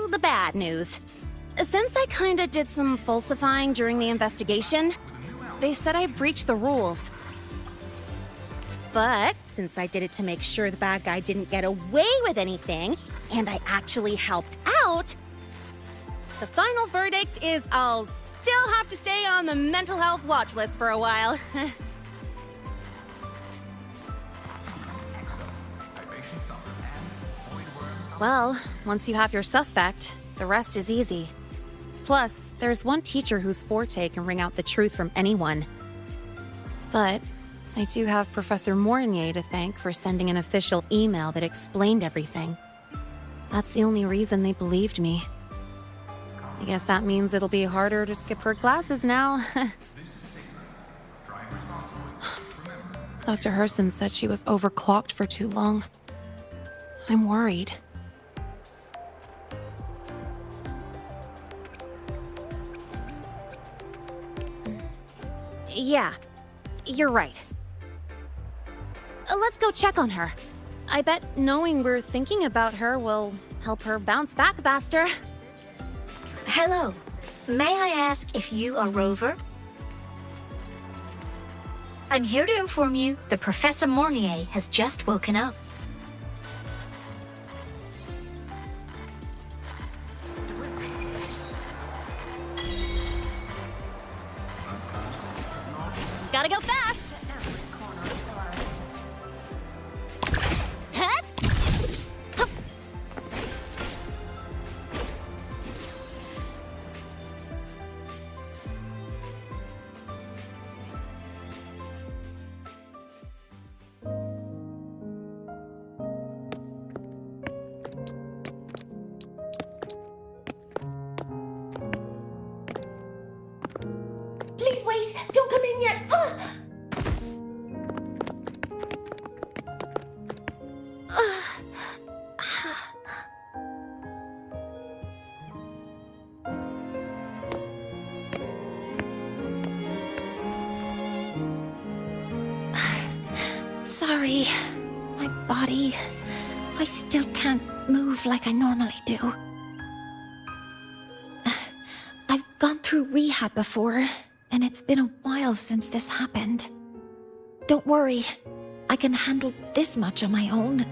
The bad news. Since I kinda did some falsifying during the investigation, they said I breached the rules. But since I did it to make sure the bad guy didn't get away with anything, and I actually helped out, the final verdict is I'll still have to stay on the mental health watch list for a while. Well, once you have your suspect, the rest is easy. Plus, there's one teacher whose forte can wring out the truth from anyone. But I do have Professor Mornier to thank for sending an official email that explained everything. That's the only reason they believed me. I guess that means it'll be harder to skip her classes now. Dr. Herson said she was overclocked for too long. I'm worried. Yeah, you're right. Let's go check on her. I bet knowing we're thinking about her will help her bounce back faster. Hello. May I ask if you are Rover? I'm here to inform you that Professor Mornier has just woken up. Gotta go fast! Please wait! Don't come in yet! Sorry. My body... I still can't move like I normally do. I've gone through rehab before, and it's been a while since this happened. Don't worry. I can handle this much on my own.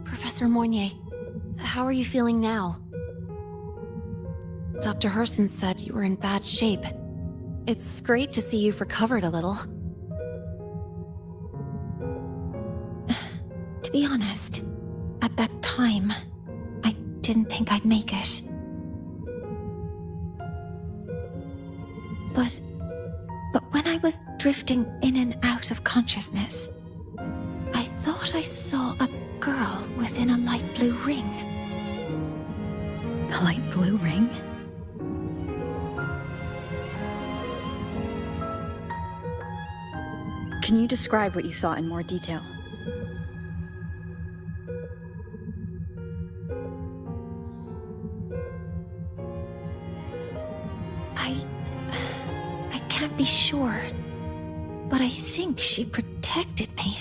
Professor Mornier, how are you feeling now? Dr. Herson said you were in bad shape. It's great to see you've recovered a little. To be honest, at that time, I didn't think I'd make it. But when I was drifting in and out of consciousness, I thought I saw a girl within a light blue ring. A light blue ring? Can you describe what you saw in more detail? I can't be sure, but I think she protected me.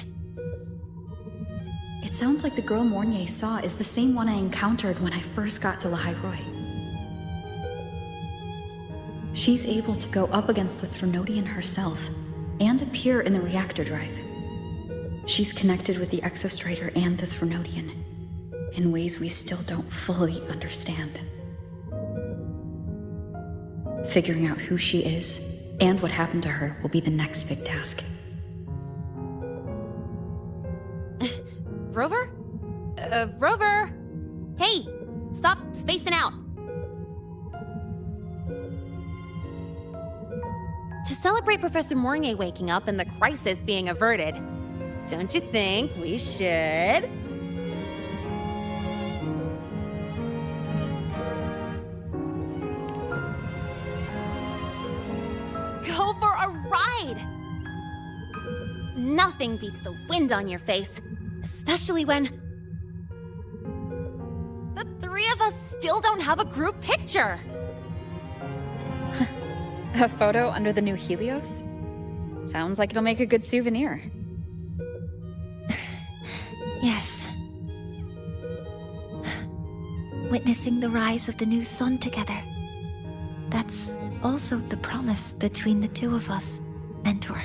It sounds like the girl Mornier saw is the same one I encountered when I first got to Lahairoi. She's able to go up against the Threnodian herself and appear in the reactor drive. She's connected with the Exostrator and the Threnodian in ways we still don't fully understand. Figuring out who she is and what happened to her will be the next big task. Rover? Rover! Hey! Stop spacing out! To celebrate Professor Mornier waking up and the crisis being averted, don't you think we should? Go for a ride! Nothing beats the wind on your face, especially when the three of us still don't have a group picture. A photo under the new Helios? Sounds like it'll make a good souvenir. Yes. Witnessing the rise of the new sun together. That's also the promise between the two of us, Mentor.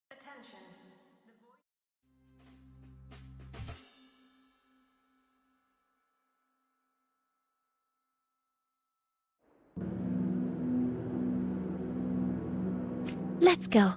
Attention. Let's go.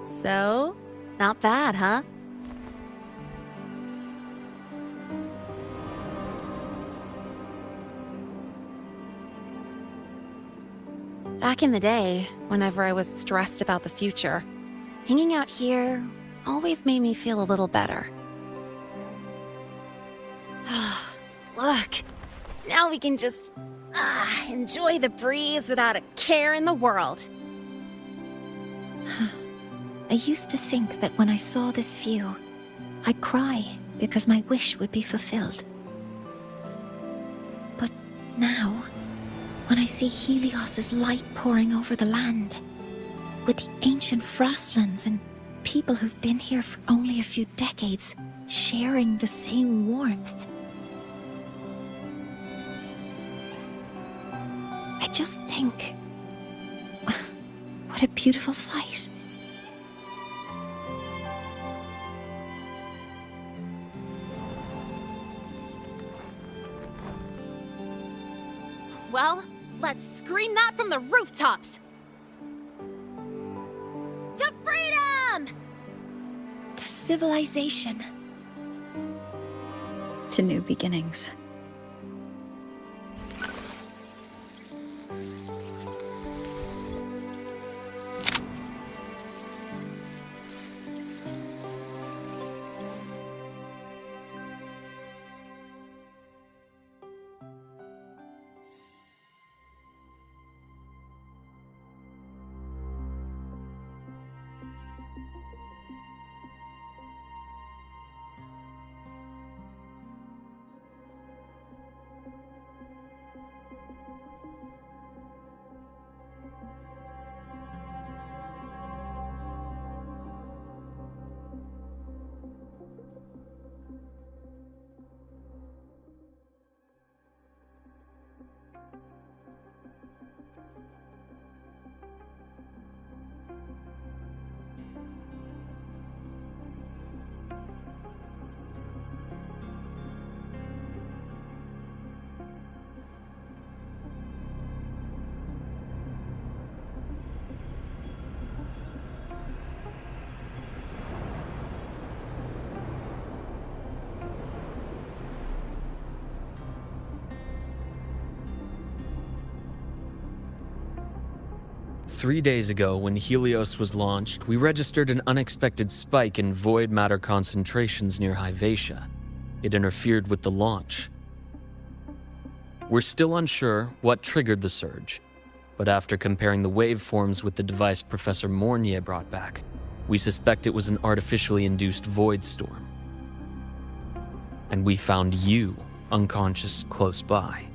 So, not bad, huh? Back in the day, whenever I was stressed about the future, hanging out here always made me feel a little better. Look, now we can just enjoy the breeze without a care in the world. I used to think that when I saw this view, I'd cry because my wish would be fulfilled. But now, when I see Helios's light pouring over the land, with the ancient frostlands and people who've been here for only a few decades sharing the same warmth, I just think, what a beautiful sight. Well, let's scream that from the rooftops! To freedom! To civilization. To new beginnings. 3 days ago, when Helios was launched, we registered an unexpected spike in void matter concentrations near Hyvatia. It interfered with the launch. We're still unsure what triggered the surge, but after comparing the waveforms with the device Professor Mornier brought back, we suspect it was an artificially induced void storm. And we found you unconscious close by.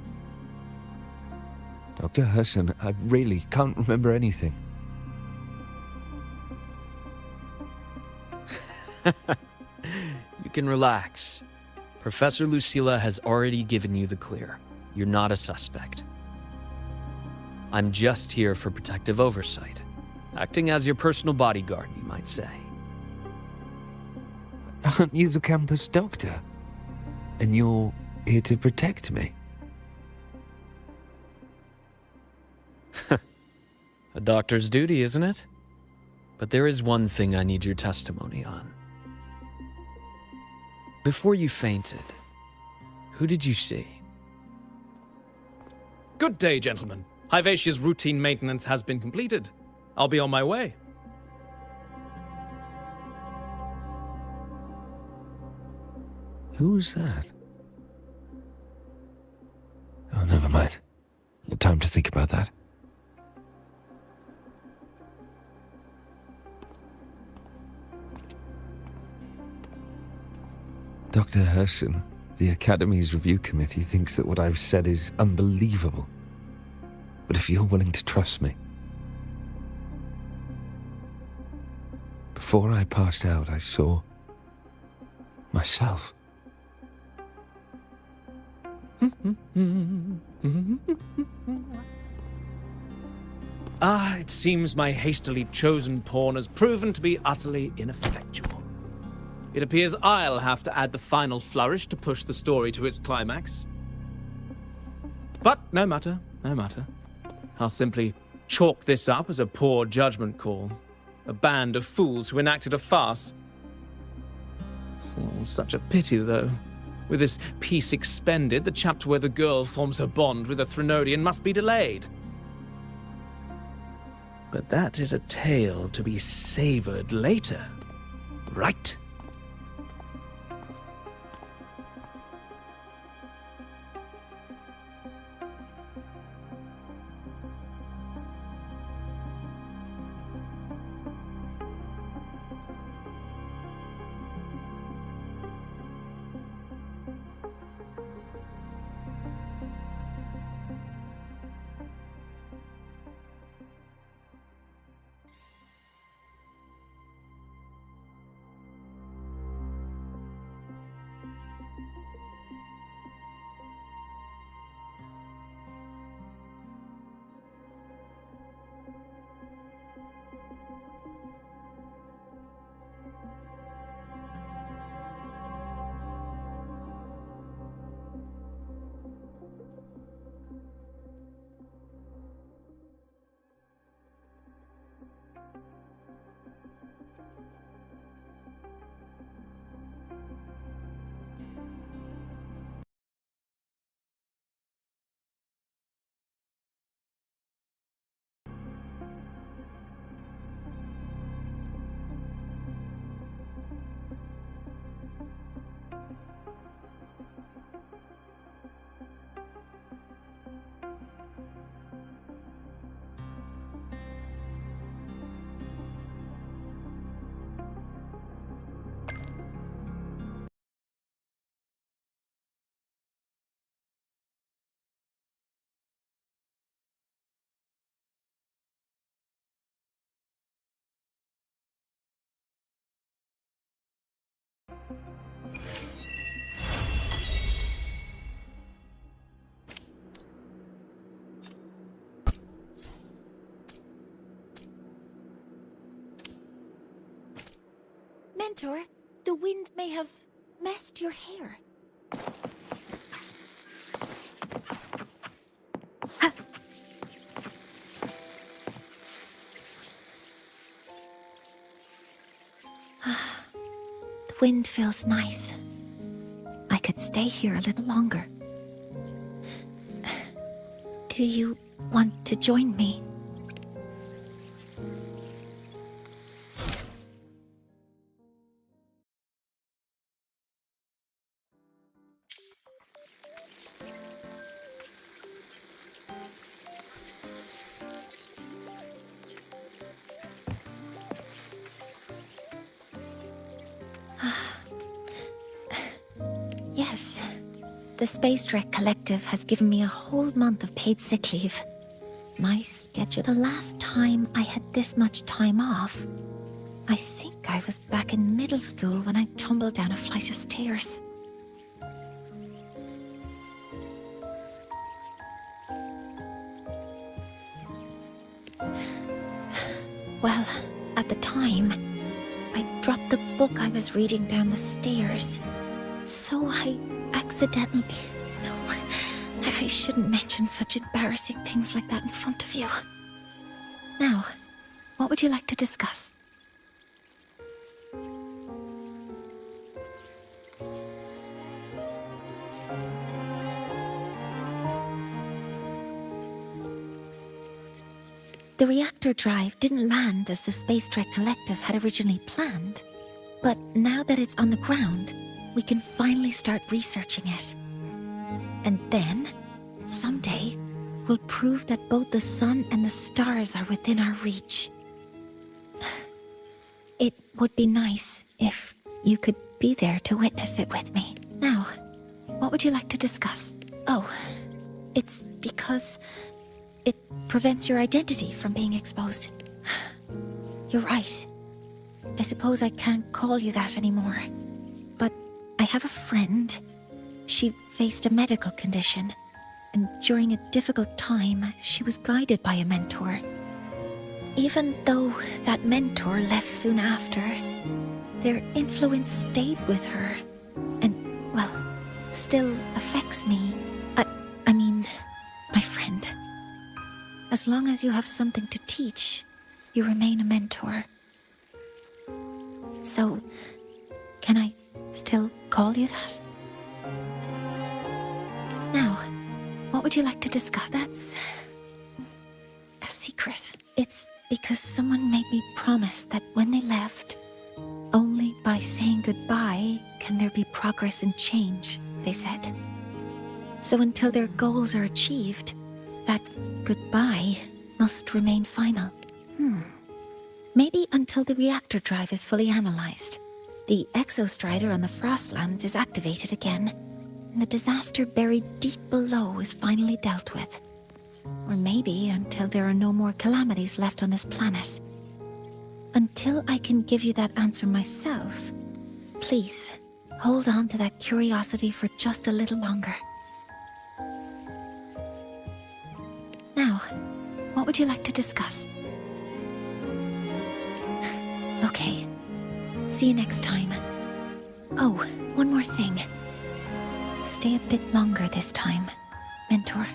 Dr. Herson, I really can't remember anything. You can relax. Professor Lucilla has already given you the clear. You're not a suspect. I'm just here for protective oversight, acting as your personal bodyguard, you might say. Aren't you the campus doctor? And you're here to protect me? A doctor's duty, isn't it? But there is one thing I need your testimony on. Before you fainted, who did you see? Good day, gentlemen. Hyvatia's routine maintenance has been completed. I'll be on my way. Who was that? Oh, never mind. No time to think about that. Dr. Herson, the Academy's review committee thinks that what I've said is unbelievable. But if you're willing to trust me... Before I passed out, I saw... myself. It seems my hastily chosen pawn has proven to be utterly ineffectual. It appears I'll have to add the final flourish to push the story to its climax. But no matter, no matter. I'll simply chalk this up as a poor judgment call. A band of fools who enacted a farce. Oh, such a pity, though. With this piece expended, the chapter where the girl forms her bond with a Threnodian must be delayed. But that is a tale to be savored later, right? Mentor, the wind may have messed your hair. The wind feels nice. I could stay here a little longer. Do you want to join me? Yes. The Space Trek Collective has given me a whole month of paid sick leave. My schedule. The last time I had this much time off, I think I was back in middle school when I tumbled down a flight of stairs. Well, at the time, I dropped the book I was reading down the stairs. So I accidentally... No, I shouldn't mention such embarrassing things like that in front of you. Now, what would you like to discuss? The reactor drive didn't land as the Space Trek Collective had originally planned. But now that it's on the ground, we can finally start researching it. And then, someday, we'll prove that both the sun and the stars are within our reach. It would be nice if you could be there to witness it with me. Now, what would you like to discuss? Oh, it's because it prevents your identity from being exposed. You're right. I suppose I can't call you that anymore. But I have a friend. She faced a medical condition, and during a difficult time, she was guided by a mentor. Even though that mentor left soon after, their influence stayed with her, and, well, still affects me. I mean, my friend. As long as you have something to teach, you remain a mentor. So, can I still call you that? Now, what would you like to discuss? That's a secret. It's because someone made me promise that when they left, only by saying goodbye can there be progress and change, they said. So until their goals are achieved, that goodbye must remain final. Maybe until the reactor drive is fully analyzed, the exostrider on the Frostlands is activated again, and the disaster buried deep below is finally dealt with. Or maybe until there are no more calamities left on this planet. Until I can give you that answer myself, please, hold on to that curiosity for just a little longer. Now, what would you like to discuss? Okay. See you next time. Oh, one more thing. Stay a bit longer this time, Mentor.